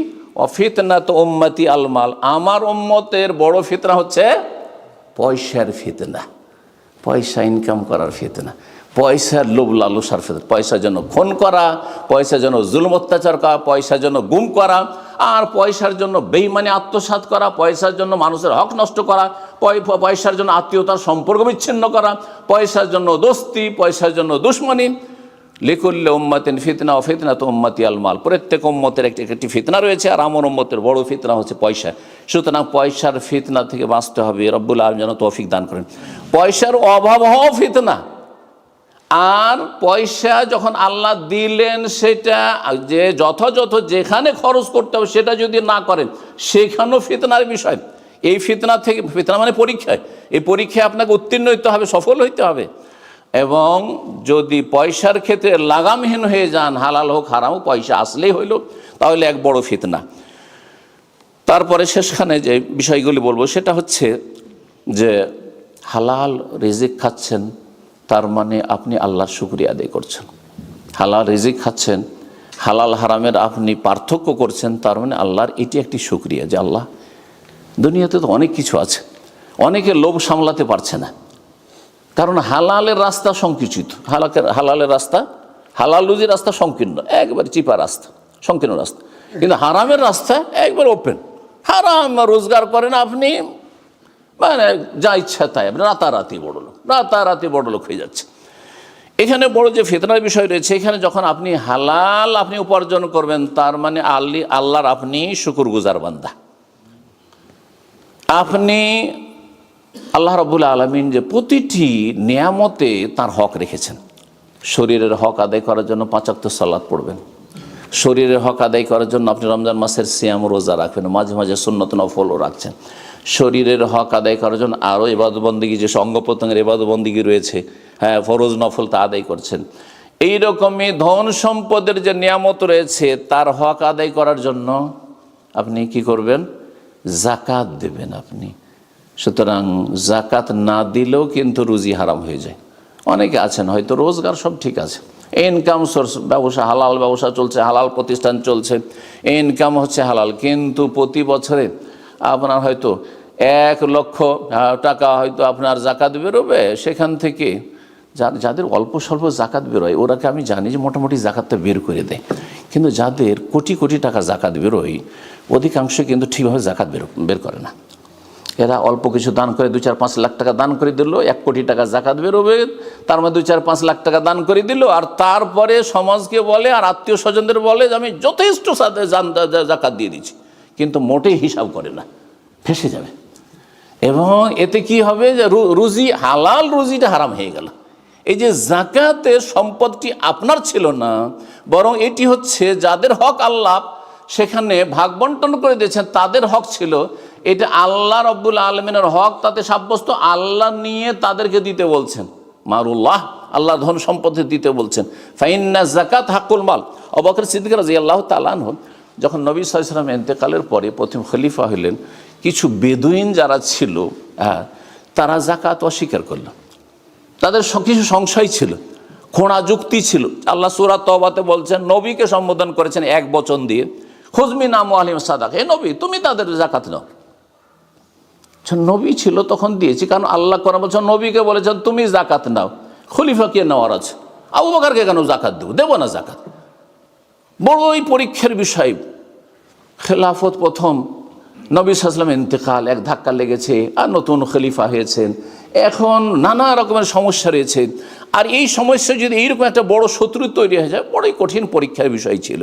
অফিতনা তো উম্মতি আলমাল, আমার উম্মতের বড় ফিতনা হচ্ছে পয়সার ফিতনা, পয়সা ইনকাম করার ফিতনা, পয়সার লোভ লালসার ফিতনা, পয়সার জন্য খুন করা, পয়সার জন্য জুলুম অত্যাচার করা, পয়সার জন্য গুম করা, আর পয়সার জন্য বেঈমানি আত্মসাৎ করা, পয়সার জন্য মানুষের হক নষ্ট করা, পয়সার জন্য আত্মীয়তার সম্পর্ক বিচ্ছিন্ন করা, পয়সার জন্য দোস্তি, পয়সার জন্য দুশ্মনী। লিকুল্লি উম্মাতিন ফিতনা ও ফিতনা তো উম্মতি আলমাল, প্রত্যেক উম্মতের একটি ফিতনা রয়েছে, আর আমার উম্মতের বড় ফিতনা হচ্ছে পয়সা। সুতরাং পয়সার ফিতনা থেকে বাঁচতে হবে। রব্বুল আলামিন যেন তৌফিক দান করেন। পয়সার অভাব হওয়া ফিতনা, আর পয়সা যখন আল্লাহ দিলেন সেটা যে যথাযথ যেখানে খরচ করতে হবে সেটা যদি না করেন সেখানেও ফিতনার বিষয়। এই ফিতনা থেকে, ফিতনা মানে পরীক্ষায়, এই পরীক্ষায় আপনাকে উত্তীর্ণ হইতে হবে, সফল হইতে হবে। এবং যদি পয়সার ক্ষেত্রে লাগামহীন হয়ে যান, হালাল হোক হারাম হোক, পয়সা আসলেই হইল, তাহলে এক বড় ফিতনা। তারপরে শেষখানে যে বিষয়গুলি বলবো সেটা হচ্ছে যে হালাল রিজিক খাচ্ছেন, তার মানে আপনি আল্লাহর শুকরিয়া আদায় করছেন। হালাল রিজিক খাচ্ছেন, হালাল হারামের আপনি পার্থক্য করছেন, তার মানে আল্লাহর এটি একটি শুকরিয়া যে আল্লাহ, দুনিয়াতে তো অনেক কিছু আছে, অনেকে লোভ সামলাতে পারছে না, কারণ হালালের রাস্তা সংকুচিত, হালালের রাস্তা, হালাল রুজির রাস্তা সংকীর্ণ, একবার চিপা রাস্তা, সংকীর্ণ রাস্তা। কিন্তু হারামের রাস্তা একবার ওপেন, হারাম রোজগার করেন আপনি, মানে যা ইচ্ছা তাই, আপনি রাতারাতি বড় লোক হয়ে যাচ্ছে। এখানে বড় যে ফিতনার বিষয় রয়েছে, এখানে যখন আপনি হালাল আপনি উপার্জন করবেন, তার মানে আল্লাহর আপনি শুকরগুজার বান্দা। আপনি আল্লাহ রাব্বুল আলামিন যে প্রতিটি নিয়ামতে তার হক রেখেছেন। শরীরের হক আদায় করার জন্য 5 ওয়াক্ত সালাত পড়বেন, শরীরের হক আদায় করার জন্য আপনি রমজান মাসের সিয়াম রোজা রাখবেন, মাঝে মাঝে সুন্নত নফলও রাখছেন। শরীরের হক আদায় করার জন্য আরও ইবাদত বন্দেগী, যে অঙ্গ প্রত্যঙ্গের ইবাদত বন্দেগী রয়েছে, হ্যাঁ, ফরজ নফল তা আদায় করছেন। এইরকমই ধন সম্পদের যে নিয়ামত রয়েছে তার হক আদায় করার জন্য আপনি কি করবেন, জাকাত দেবেন আপনি। সুতরাং জাকাত না দিলেও কিন্তু রুজি হারাম হয়ে যায়। অনেকে আছেন হয়তো রোজগার সব ঠিক আছে, ইনকাম সোর্স, ব্যবসা, হালাল ব্যবসা চলছে, হালাল প্রতিষ্ঠান চলছে, ইনকাম হচ্ছে হালাল, কিন্তু প্রতি বছরে আপনার হয়তো 1 লক্ষ টাকা হয়তো আপনার জাকাত বেরোবে, সেখান থেকে যাদের অল্প স্বল্প জাকাত বেরোয় ওরাকে আমি জানি যে মোটামুটি জাকাতটা বের করে দেয়, কিন্তু যাদের কোটি কোটি টাকা জাকাত বেরোয় অধিকাংশ কিন্তু ঠিকভাবে জাকাত বের করে না। এরা অল্প কিছু দান করে, 2-4-5 লাখ টাকা দান করে দিল, 1 কোটি টাকা জাকাত বেরোবে, তার মধ্যে 2-4-5 লাখ টাকা দান করে দিল, আর তারপরে সমাজকে বলে আর আত্মীয় স্বজনদের বলে যে আমি যথেষ্ট জাকাত দিয়ে দিচ্ছি, কিন্তু মোটেই হিসাব করে না। ফেঁসে যাবে। এবং এতে কি হবে যে রুজি, হালাল রুজিটা হারাম হয়ে গেল। এই যে যাকাতের সম্পদটি আপনার ছিল না, বরং এটি হচ্ছে যাদের হক আল্লাহ সেখানে ভাগ বন্টন করে দিয়েছেন, তাদের হক ছিল। এটা আল্লাহ রাব্বুল আলামিনের হক, তাতে সাব্যস্ত আল্লাহ নিয়ে তাদেরকে দিতে বলছেন। মারুল্লাহ, আল্লাহ ধন সম্পত্তি দিতে বলছেন। ফাইন্না যাকাত হাক্কুল মাল। আবু বকর সিদ্দিক রাদিয়াল্লাহু তাআলা আনহু যখন নবী সাল্লাল্লাহু আলাইহি ওয়াসাল্লাম ইন্তেকালের পরে প্রথম খলিফা হলেন, কিছু বেদুইন যারা ছিল তারা যাকাত অস্বীকার করল। তাদের কিছু সংশয় ছিল, খোঁড়া যুক্তি ছিল। আল্লাহ সূরা তওবাতে বলছেন, নবীকে সম্বোধন করেছেন এক বচন দিয়ে, খুয মিন আমওয়ালিহিম সাদাকা, হে নবী তুমি তাদের যাকাত নাও। নবী ছিল তখন দিয়েছি, কারণ আল্লাহ কোরআনে বলছেন নবীকে বলেছেন তুমি যাকাত নাও। খলিফাকে নেওয়ার আছে, আবু বকরকে কেন যাকাত দেব না যাকাত? বড়ই পরীক্ষার বিষয়। খেলাফত প্রথম নবী সাল্লাল্লাহু আলাইহি ওয়াসাল্লাম ইন্তেকাল, এক ধাক্কা লেগেছে, আর নতুন খলিফা হয়েছেন, এখন নানা রকমের সমস্যা রয়েছে। আর এই সমস্যা যদি এইরকম একটা বড় শত্রু তৈরি হয়ে যায়, বড়ই কঠিন পরীক্ষার বিষয় ছিল।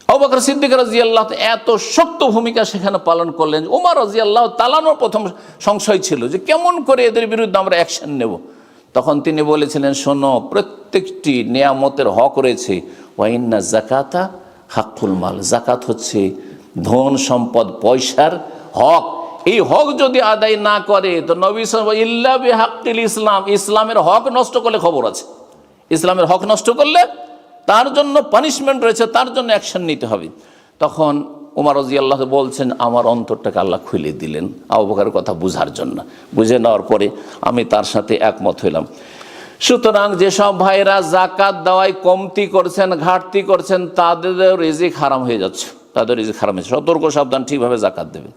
আবু বকর সিদ্দিক রাদিয়াল্লাহু এত শক্ত ভূমিকা সেখানে পালন করলেন। ওমর রাদিয়াল্লাহু তাআলার প্রথম সংশয় ছিল যে কেমন করে এদের বিরুদ্ধে আমরা অ্যাকশন নেব। তখন তিনি বলেছিলেন, শোনো, প্রত্যেকটি নিয়ামতের হক রয়েছে, ওয়া ইন্না যাকাতা হাক্কুল মাল, যাকাত হচ্ছে ধন সম্পদ পয়সার হক। এই হক যদি আদায় না করে তো নবী সাল্লাল্লাহু আলাইহি ওয়াসাল্লাম ইল্লা বিহাক্কিল ইসলাম, ইসলামের হক নষ্ট করলে খবর আছে। ইসলামের হক নষ্ট করলে তার জন্য পানিশমেন্ট রয়েছে, তার জন্য অ্যাকশন নিতে হবে। তখন ওমর রাদিয়াল্লাহু বলছেন, আমার অন্তরটাকে আল্লাহ খুলে দিলেন আবু বকরের কথা বুঝার জন্য। বুঝে নেওয়ার পরে আমি তার সাথে একমত হইলাম। সুতরাং যেসব ভাইরা যাকাত দেওয়ায় কমতি করছেন, ঘাটতি করছেন, তাদের রিজিক হারাম হয়ে যাচ্ছে, তাদের রিজিক হারাম হয়েছে। সতর্ক সাবধান, ঠিকভাবে যাকাত দেবে।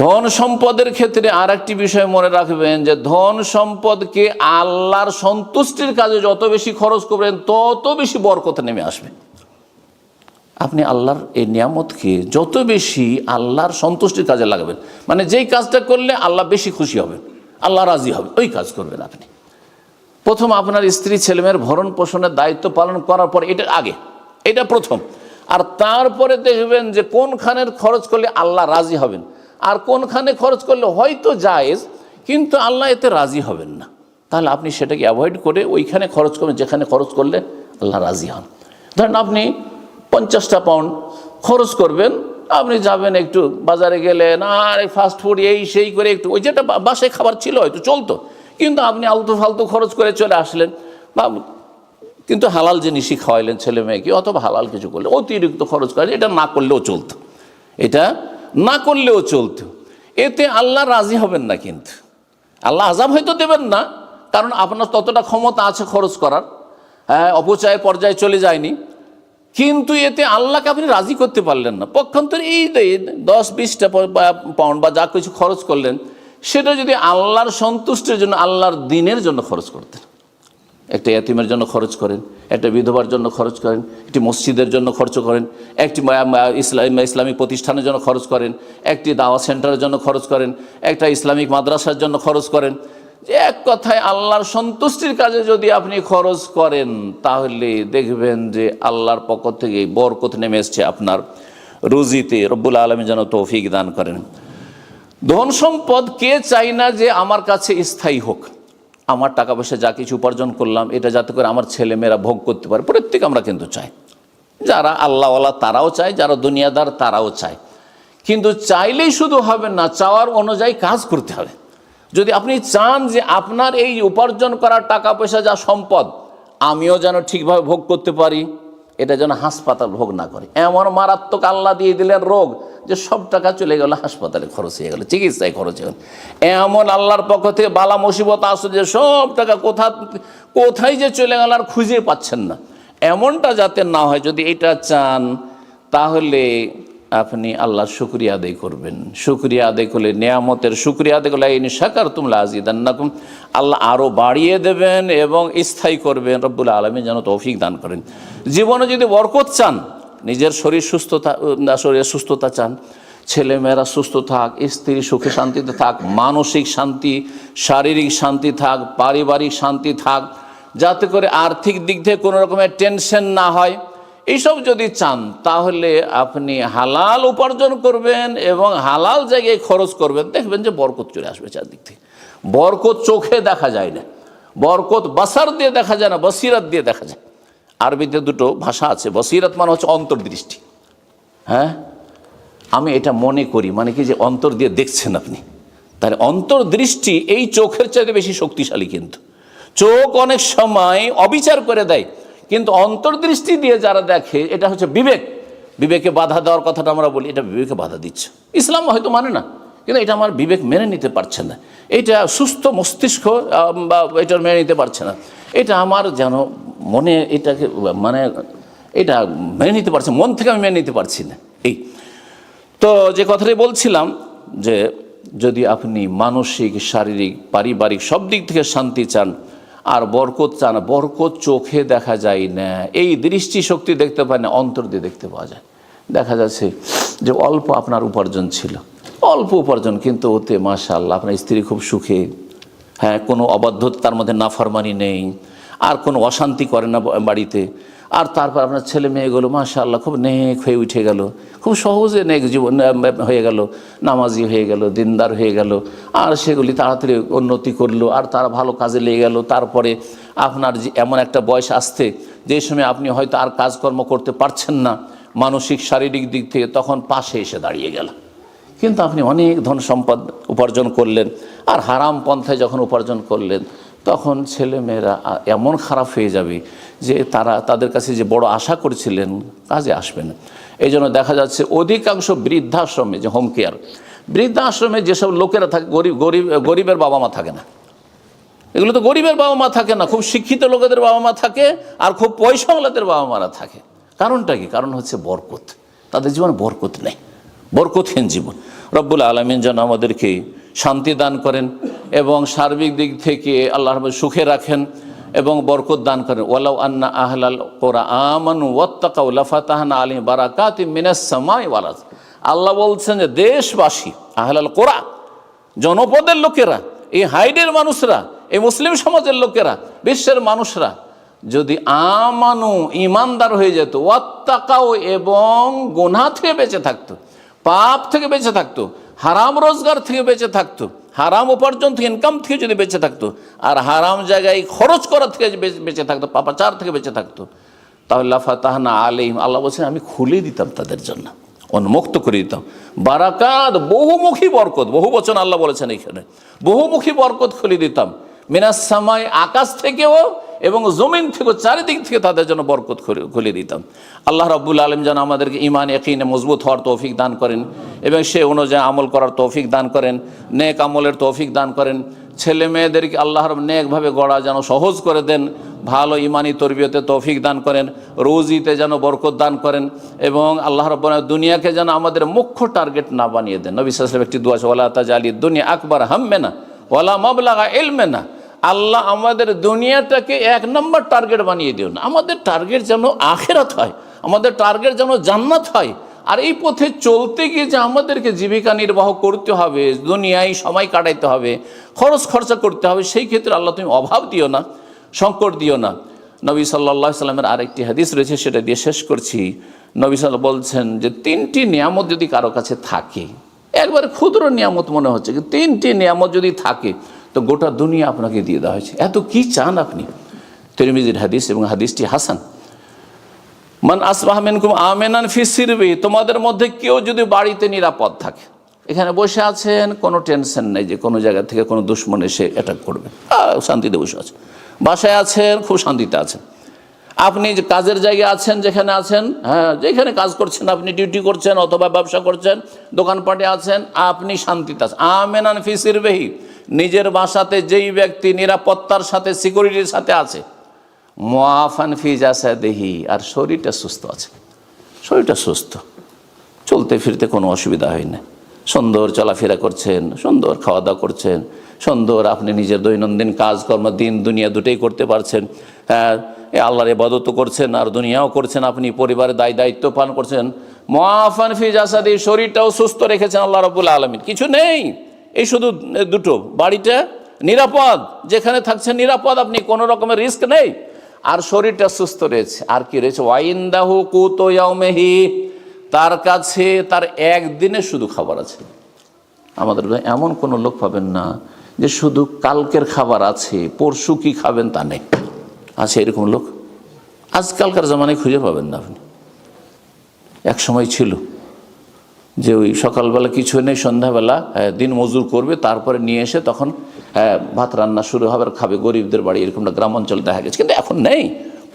ধন সম্পদের ক্ষেত্রে আর একটি বিষয় মনে রাখবেন যে ধন সম্পদকে আল্লাহর সন্তুষ্টির কাজে যত বেশি খরচ করবেন তত বেশি বরকত নেমে আসবে। আপনি আল্লাহর এই নিয়ামতকে যত বেশি আল্লাহর সন্তুষ্টির কাজে লাগাবেন, মানে যেই কাজটা করলে আল্লাহ বেশি খুশি হবে, আল্লাহ রাজি হবে, ওই কাজ করবেন আপনি। প্রথম আপনার স্ত্রী ছেলেমেয়ের ভরণ পোষণের দায়িত্ব পালন করার পর, এটা আগে, এটা প্রথম। আর তারপরে দেখবেন যে কোনখানের খরচ করলে আল্লাহ রাজি হবেন, আর কোনখানে খরচ করলে হয়তো জায়েজ কিন্তু আল্লাহ এতে রাজি হবেন না। তাহলে আপনি সেটাকে অ্যাভয়েড করে ওইখানে খরচ করবেন যেখানে খরচ করলে আল্লাহ রাজি হন। ধরেন আপনি 50টা পাউন্ড খরচ করবেন, আপনি যাবেন একটু বাজারে গেলেন, আর ফাস্ট ফুড এই সেই করে একটু, ওই যেটা বাসায় খাবার ছিল হয়তো চলতো, কিন্তু আপনি আলতু ফালতু খরচ করে চলে আসলেন, বা কিন্তু হালাল জিনিসই খাওয়াইলেন ছেলে মেয়েকে, অথবা হালাল কিছু করলে অতিরিক্ত খরচ করে, এটা না করলেও চলতো, এটা না করলেও চলতো। এতে আল্লাহ রাজি হবেন না, কিন্তু আল্লাহ আযাব হয়তো দেবেন না, কারণ আপনার ততটা ক্ষমতা আছে খরচ করার, অপচয়ের পর্যায়ে চলে যায়নি, কিন্তু এতে আল্লাহকে আপনি রাজি করতে পারলেন না। পক্ষান্তরে এই 10-20টা পাউন্ড বা যা কিছু খরচ করলেন, সেটা যদি আল্লাহর সন্তুষ্টির জন্য, আল্লাহর দ্বীনের জন্য খরচ করতেন, একটা এতিমের জন্য খরচ করেন, একটা বিধবার জন্য খরচ করেন, একটি মসজিদের জন্য খরচ করেন, একটি ইসলামিক প্রতিষ্ঠানের জন্য খরচ করেন, একটি দাওয়াত সেন্টারের জন্য খরচ করেন, একটা ইসলামিক মাদ্রাসার জন্য খরচ করেন, যে এক কথায় আল্লাহর সন্তুষ্টির কাজে যদি আপনি খরচ করেন, তাহলে দেখবেন যে আল্লাহর পক্ষ থেকে বরকত নেমে এসছে আপনার রুজিতে। রব্বুল আলামিন যেন তৌফিক দান করেন। ধন সম্পদ কে চাই না যে আমার কাছে স্থায়ী হোক, আমার টাকা পয়সা যা কিছু উপার্জন করলাম এটা যাতে করে আমার ছেলেমেয়েরা ভোগ করতে পারে, প্রত্যেক আমরা কিন্তু চাই। যারা আল্লাহওয়ালা তারাও চায়, যারা দুনিয়াদার তারাও চায়। কিন্তু চাইলেই শুধু হবে না, চাওয়ার অনুযায়ী কাজ করতে হবে। যদি আপনি চান যে আপনার এই উপার্জন করা টাকা পয়সা যা সম্পদ আমিও যেন ঠিকভাবে ভোগ করতে পারি, এটা যেন হাসপাতাল ভোগ না করে। এমন মারাত্মক আল্লাহ দিয়ে দিলেন রোগ যে সব টাকা চলে গেল হাসপাতালে খরচ হয়ে গেল, চিকিৎসায় খরচ হয়ে গেল। এমন আল্লাহর পক্ষ থেকে বালা মুসিবত আসলে যে সব টাকা কোথায় যে চলে গেল আর খুঁজে পাচ্ছেন না, এমনটা যাতে না হয়। যদি এটা চান তাহলে আপনি আল্লাহর শুকরিয়া আদায় করবেন। শুকরিয়া আদায় করলে, নিয়ামতের শুকরিয়া আদায় করলে, ইন শাকারতুম লাযিদান্নাকুম, আল্লাহ আরও বাড়িয়ে দেবেন এবং স্থায়ী করবেন। রব্বুল আলামিন যেন তৌফিক দান করেন। জীবনে যদি বরকত চান, নিজের শরীরের সুস্থতা চান, ছেলেমেয়েরা সুস্থ থাক, স্ত্রী সুখে শান্তিতে থাক, মানসিক শান্তি, শারীরিক শান্তি থাক, পারিবারিক শান্তি থাক, যাতে করে আর্থিক দিক থেকে কোনো রকমের টেনশন না হয়, এইসব যদি চান তাহলে আপনি হালাল উপার্জন করবেন এবং হালাল জায়গায় খরচ করবেন, দেখবেন যে বরকত চলে আসবে চারদিক থেকে। বরকত চোখে দেখা যায় না, বরকত বাসার দিয়ে দেখা যায় না, বসিরাত দিয়ে দেখা যায়। আরবিতে দুটো ভাষা আছে, বসিরাত মানে হচ্ছে অন্তর্দৃষ্টি। হ্যাঁ, আমি এটা মনে করি, মানে কি যে অন্তর দিয়ে দেখছেন আপনি, তাহলে অন্তর্দৃষ্টি এই চোখের চাইতে বেশি শক্তিশালী। কিন্তু চোখ অনেক সময় অবিচার করে দেয়, কিন্তু অন্তর্দৃষ্টি দিয়ে যারা দেখে, এটা হচ্ছে বিবেক। বিবেকে বাধা দেওয়ার কথাটা আমরা বলি, এটা বিবেকে বাধা দিচ্ছে। ইসলাম হয়তো মানে না, কিন্তু এটা আমার বিবেক মেনে নিতে পারছে না, এটা সুস্থ মস্তিষ্ক বা এটা মেনে নিতে পারছে না, এটা আমার যেন মনে এটাকে মানে এটা মেনে নিতে পারছে, মন থেকে আমি মেনে নিতে পারছি না। এই তো যে কথাটি বলছিলাম, যে যদি আপনি মানসিক, শারীরিক, পারিবারিক সব দিক থেকে শান্তি চান আর বরকত চান, বরকত চোখে দেখা যায় না, এই দৃষ্টিশক্তি দেখতে পায় না, অন্তর দিয়ে দেখতে পাওয়া যায়। দেখা যাচ্ছে যে অল্প আপনার উপার্জন ছিল, অল্প উপার্জন, কিন্তু ওতে মাশাআল্লাহ আপনার স্ত্রী খুব সুখে, হ্যাঁ, কোনো অবাধ্যতা তার মধ্যে, নাফরমানি নেই, আর কোনো অশান্তি করে না বাড়িতে। আর তারপর আপনার ছেলে মেয়েগুলো মাশাআল্লাহ খুব নেক হয়ে উঠে গেল, খুব সহজে নেক জীবন হয়ে গেল, নামাজি হয়ে গেল, দিনদার হয়ে গেল, আর সেগুলি তাড়াতাড়ি উন্নতি করলো, আর তারা ভালো কাজে লেগে গেল। তারপরে আপনার যে এমন একটা বয়স আসছে যে সময় আপনি হয়তো আর কাজকর্ম করতে পারছেন না মানসিক শারীরিক দিক থেকে, তখন পাশে এসে দাঁড়িয়ে গেল। কিন্তু আপনি অনেক ধন সম্পদ উপার্জন করলেন, আর হারাম পন্থায় যখন উপার্জন করলেন, তখন ছেলে মেয়েরা এমন খারাপ হয়ে যাবে যে তাদের কাছে যে বড় আশা করেছিলেন কাজে আসবে না। এই জন্য দেখা যাচ্ছে অধিকাংশ বৃদ্ধাশ্রমে, যে হোম কেয়ার, বৃদ্ধাশ্রমে যেসব লোকেরা থাকে, গরিবের বাবা মা থাকে না, এগুলো তো গরিবের বাবা মা থাকে না, খুব শিক্ষিত লোকেদের বাবা মা থাকে, আর খুব পয়সাওয়ালাদের বাবা মারা থাকে। কারণটা কি? কারণ হচ্ছে বরকত, তাদের জীবনে বরকত নেই, বরকতহীন জীবন। রব্বুল আলামিন যেন আমাদেরকে শান্তি দান করেন এবং সার্বিক দিক থেকে আল্লাহর সুখে রাখেন এবং বরকত দান করেন। ওয়ালাউ আন্না আহলাল কুরআন আমানু ওয়াত্তাকাউ লাফাতাহনা আলাইহিম বারাকাতিম মিনাস সামাই ওয়াল আরদ। আল্লাহ বলছেন যে দেশবাসী, আহলাল কুরআন, জনপদের লোকেরা, এই হাইডের মানুষরা, এই মুসলিম সমাজের লোকেরা, বিশ্বের মানুষরা যদি আমানু, ইমানদার হয়ে যেত, ওয়াত্তাকাউ, এবং গুনাহ থেকে বেঁচে থাকতো, পাপ থেকে বেঁচে থাকতো, হারাম রোজগার থেকে বেঁচে থাকতো, হারাম উপার্জন থেকে, ইনকাম থেকে যদি বেঁচে থাকতো, আর হারাম জায়গায় খরচ করা থেকে বেঁচে থাকতো, পাপাচার থেকে বেঁচে থাকতো, তাহলে লাফাতাহনা আলাইহিম, আল্লাহ বলছেন আমি খুলে দিতাম তাদের জন্য, উন্মুক্ত করে দিতাম বারাকাত, বহুমুখী বরকত, বহু বচন আল্লাহ বলেছেন এখানে, বহুমুখী বরকত খুলে দিতাম, মিনাস সামাই, আকাশ থেকেও এবং জমিন থেকেও, চারিদিক থেকে তাদের জন্য বরকত খুলে দিতাম। আল্লাহ রাব্বুল আলামিন যেন আমাদেরকে ঈমান ইয়াকিনে মজবুত হওয়ার তৌফিক দান করেন এবং সে অনুযায়ী আমল করার তৌফিক দান করেন, নেক আমলের তৌফিক দান করেন। ছেলে মেয়েদেরকে আল্লাহর নেকভাবে গড়া যেন সহজ করে দেন, ভালো ইমানি তরবিয়তে তৌফিক দান করেন, রুজিতে যেন বরকত দান করেন, এবং আল্লাহ রাব্বুল আলামিন দুনিয়াকে যেন আমাদের মুখ্য টার্গেট না বানিয়ে দেন। নবী সাল্লাল্লাহু আলাইহি ওয়াসাল্লাম একটি দোয়া আছে, ওয়ালা তাজালিদ দুনিয়া আকবার হাম্মেনা ওয়ালা মাবলাগা ইলমেনা। আল্লাহ আমাদের দুনিয়াটাকে এক নম্বর টার্গেট বানিয়ে দিও না, আমাদের টার্গেট যেন আখিরাত হয়, আমাদের টার্গেট যেন জান্নাত হয়। আর এই পথে চলতে গিয়ে যে আমাদেরকে জীবিকা নির্বাহ করতে হবে, দুনিয়ায় সময় কাটাইতে হবে, খরচ খরচা করতে হবে, সেই ক্ষেত্রে আল্লাহ তুমি অভাব দিও না, সংকট দিও না। নবী সাল্লাল্লাহু আলাইহি সাল্লামের আরেকটি হাদিস রয়েছে, সেটা দিয়ে শেষ করছি। নবী সাল্লাল্লাহু বলছেন যে 3টি নিয়ামত যদি কারো কাছে থাকে, একবারে ক্ষুদ্র নিয়ামত মনে হচ্ছে, কিন্তু 3টি নিয়ামত যদি থাকে তো গোটা দুনিয়া আপনাকে দিয়ে দেওয়া হয়েছে, এত কি চান আপনি? তিরমিজির হাদিস এবং হাদিসটি হাসান। মান আসবাহা মিনকুম আমিনান ফি সিরবি, তোমাদের মধ্যে কেউ যদি বাড়িতে নিরাপদ থাকে, এখানে বসে আছেন, কোনো টেনশন নেই যে কোনো জায়গা থেকে কোনো দুশ্মন এসে অ্যাটাক করবে, শান্তিতে বসে আছে, বাসায় আছেন, খুব শান্তিতে আছেন, আপনি যে কাজের জায়গায় আছেন, যেখানে আছেন, হ্যাঁ, যেখানে কাজ করছেন, আপনি ডিউটি করছেন অথবা ব্যবসা করছেন, দোকানপাটে আছেন, আপনি শান্তিতে আছেন। আমিনান ফি সিরবিহি, নিজের বাসাতে যেই ব্যক্তি নিরাপত্তার সাথে, সিকিউরিটির সাথে আছে, মুআফান ফি জাসাদিহি, আর শরীরটা সুস্থ আছে, শরীরটা সুস্থ, চলতে ফিরতে কোনো অসুবিধা হয় না, সুন্দর চলাফেরা করছেন, সুন্দর খাওয়া দাওয়া করছেন, সুন্দর আপনি নিজের দৈনন্দিন কাজকর্ম, দিন দুনিয়া দুটোই করতে পারছেন, হ্যাঁ, আল্লাহর ইবাদতও করছেন আর দুনিয়াও করছেন, আপনি পরিবারের দায়িত্ব পালন করছেন। মুআফান ফি জাসাদিহি, শরীরটাও সুস্থ রেখেছেন আল্লাহ রাব্বুল আলামিন, কিছু নেই, এই শুধু দুটো, বাড়িটা নিরাপদ, যেখানে থাকছেন নিরাপদ, আপনি কোনো রকমের রিস্ক নেই, আর শরীরটা সুস্থ রয়েছে। আর কি রয়েছে? ওয়াইন্দাহু কুতু ইয়াউমিহি, তার কাছে তার একদিনে শুধু খাবার আছে। আমাদের এমন কোনো লোক পাবেন না যে শুধু কালকের খাবার আছে, পরশু কি খাবেন তা নেই। আছে এরকম লোক? আজকালকার জামানায় খুঁজে পাবেন না আপনি। এক সময় ছিল যে ওই সকালবেলা কিছু নেই, সন্ধ্যাবেলা দিন মজুর করবে, তারপরে নিয়ে এসে তখন ভাত রান্না শুরু হবে আর খাবে। গরিবদের বাড়ি এরকমটা গ্রাম অঞ্চলে দেখা গেছে, কিন্তু এখন নেই,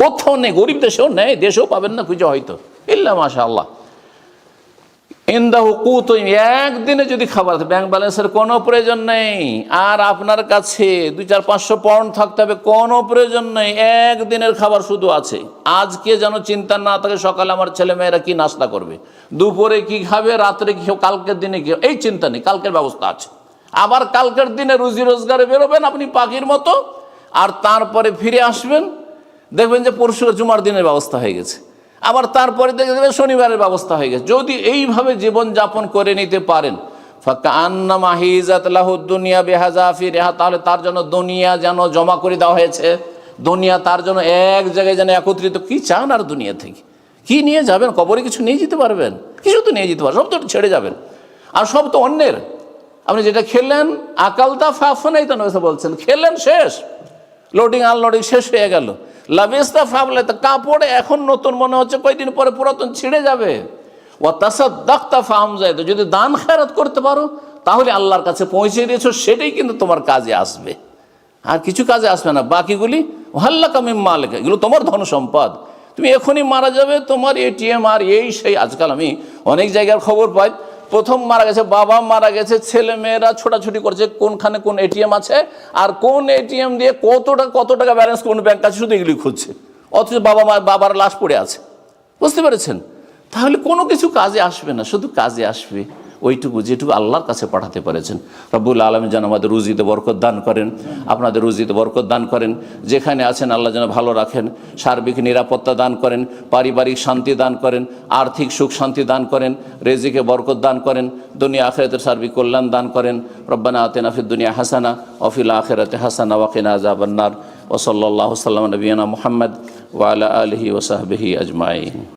কোথাও নেই। গরিব দেশেও নেই, দেশেও পাবেন না খুঁজে হয়তো, ইল্লা মাশাআল্লাহ। ইনদাহু কুত, একদিনে যদি খাবার, ব্যাংক ব্যালেন্সের কোনো প্রয়োজন নেই, আর আপনার কাছে 200-500 পাউন্ড থাকতে হবে, কোনো প্রয়োজন নেই, একদিনের খাবার শুধু আছে। আজকে যেন চিন্তা না থাকে সকালে আমার ছেলে মেয়েরা কি নাস্তা করবে, দুপুরে কি খাবে, রাত্রে কি, কালকের দিনে কি, এই চিন্তা নেই, কালকের ব্যবস্থা আছে। আবার কালকের দিনে রুজি রোজগারে বেরোবেন আপনি পাখির মতো, আর তারপরে ফিরে আসবেন, দেখবেন যে পরশু জুমার দিনের ব্যবস্থা হয়ে গেছে, আবার তারপরে দেখে দেবেন শনিবারের ব্যবস্থা হয়ে গেছে। যদি এইভাবে জীবনযাপন করে নিতে পারেন, ফাকান্নামা হিজাত লাহু দুনিয়া বিহাযাফিরিহা, তাহলে তার জন্য দুনিয়া যেন জমা করে দেওয়া হয়েছে, দুনিয়া তার জন্য এক জায়গায় যেন একত্রিত। কি চান আর দুনিয়া থেকে? কি নিয়ে যাবেন? কবরে কিছু নিয়ে যেতে পারবেন? কিছু তো নিয়ে যেতে পারবেন, সব তো ছেড়ে যাবেন, আর সব তো অন্যের। আপনি যেটা খেলেন, আকালতা ফাফনাইতা নবী বলছেন, খেলেন শেষ, লোডিং আনলোডিং শেষ হয়ে গেল। লাবিস্তা ফাবলাইতা, কাপড় এখন নতুন মনে হচ্ছে, কয়েকদিন পরে পুরাতন ছিঁড়ে যাবে। ও তাসাদ্দাকতা ফামজাইতা, যদি দান খেরাত করতে পারো তাহলে আল্লাহর কাছে পৌঁছে দিয়েছো, সেটাই কিন্তু তোমার কাজে আসবে, আর কিছু কাজে আসবে না। বাকিগুলি ওয়াল্লাকা মিম্মা আলাইকা, এগুলো তোমার ধন সম্পদ। তুমি এখনই মারা যাবে, তোমার এটিএম আর এই সেই। আজকাল আমি অনেক জায়গার খবর পাই, প্রথম মারা গেছে, বাবা মারা গেছে, ছেলে মেয়েরা ছোটাছুটি করছে কোনখানে কোন এটিএম আছে, আর কোন এটিএম দিয়ে কত টাকা ব্যালেন্স কোন ব্যাংক আছে, শুধু এগুলি খুঁজছে, অথচ বাবার লাশ পড়ে আছে। বুঝতে পেরেছেন? তাহলে কোনো কিছু কাজে আসবে না, শুধু কাজে আসবে ওইটুকু যেটুকু আল্লাহর কাছে পাঠাতে পেরেছেন। রব্বুল আলামিন যেন আমাদের রুজিতে বরকত দান করেন, আপনাদের রুজিতে বরকত দান করেন, যেখানে আছেন আল্লাহ যেন ভালো রাখেন, সার্বিক নিরাপত্তা দান করেন, পারিবারিক শান্তি দান করেন, আর্থিক সুখ শান্তি দান করেন, রিজিকে বরকত দান করেন, দুনিয়া আখিরাতের সার্বিক কল্যাণ দান করেন। রব্বানা আতিনা ফিদ দুনিয়া হাসানা ওয়া ফিল আখিরাতি হাসানা ওয়া কিনা আযাবান নার। ওয়া সাল্লাল্লাহু সাল্লাম নবিয়ানা মুহাম্মদ ওয়া আলা আলিহি ওয়া সাহবিহি আজমাইন।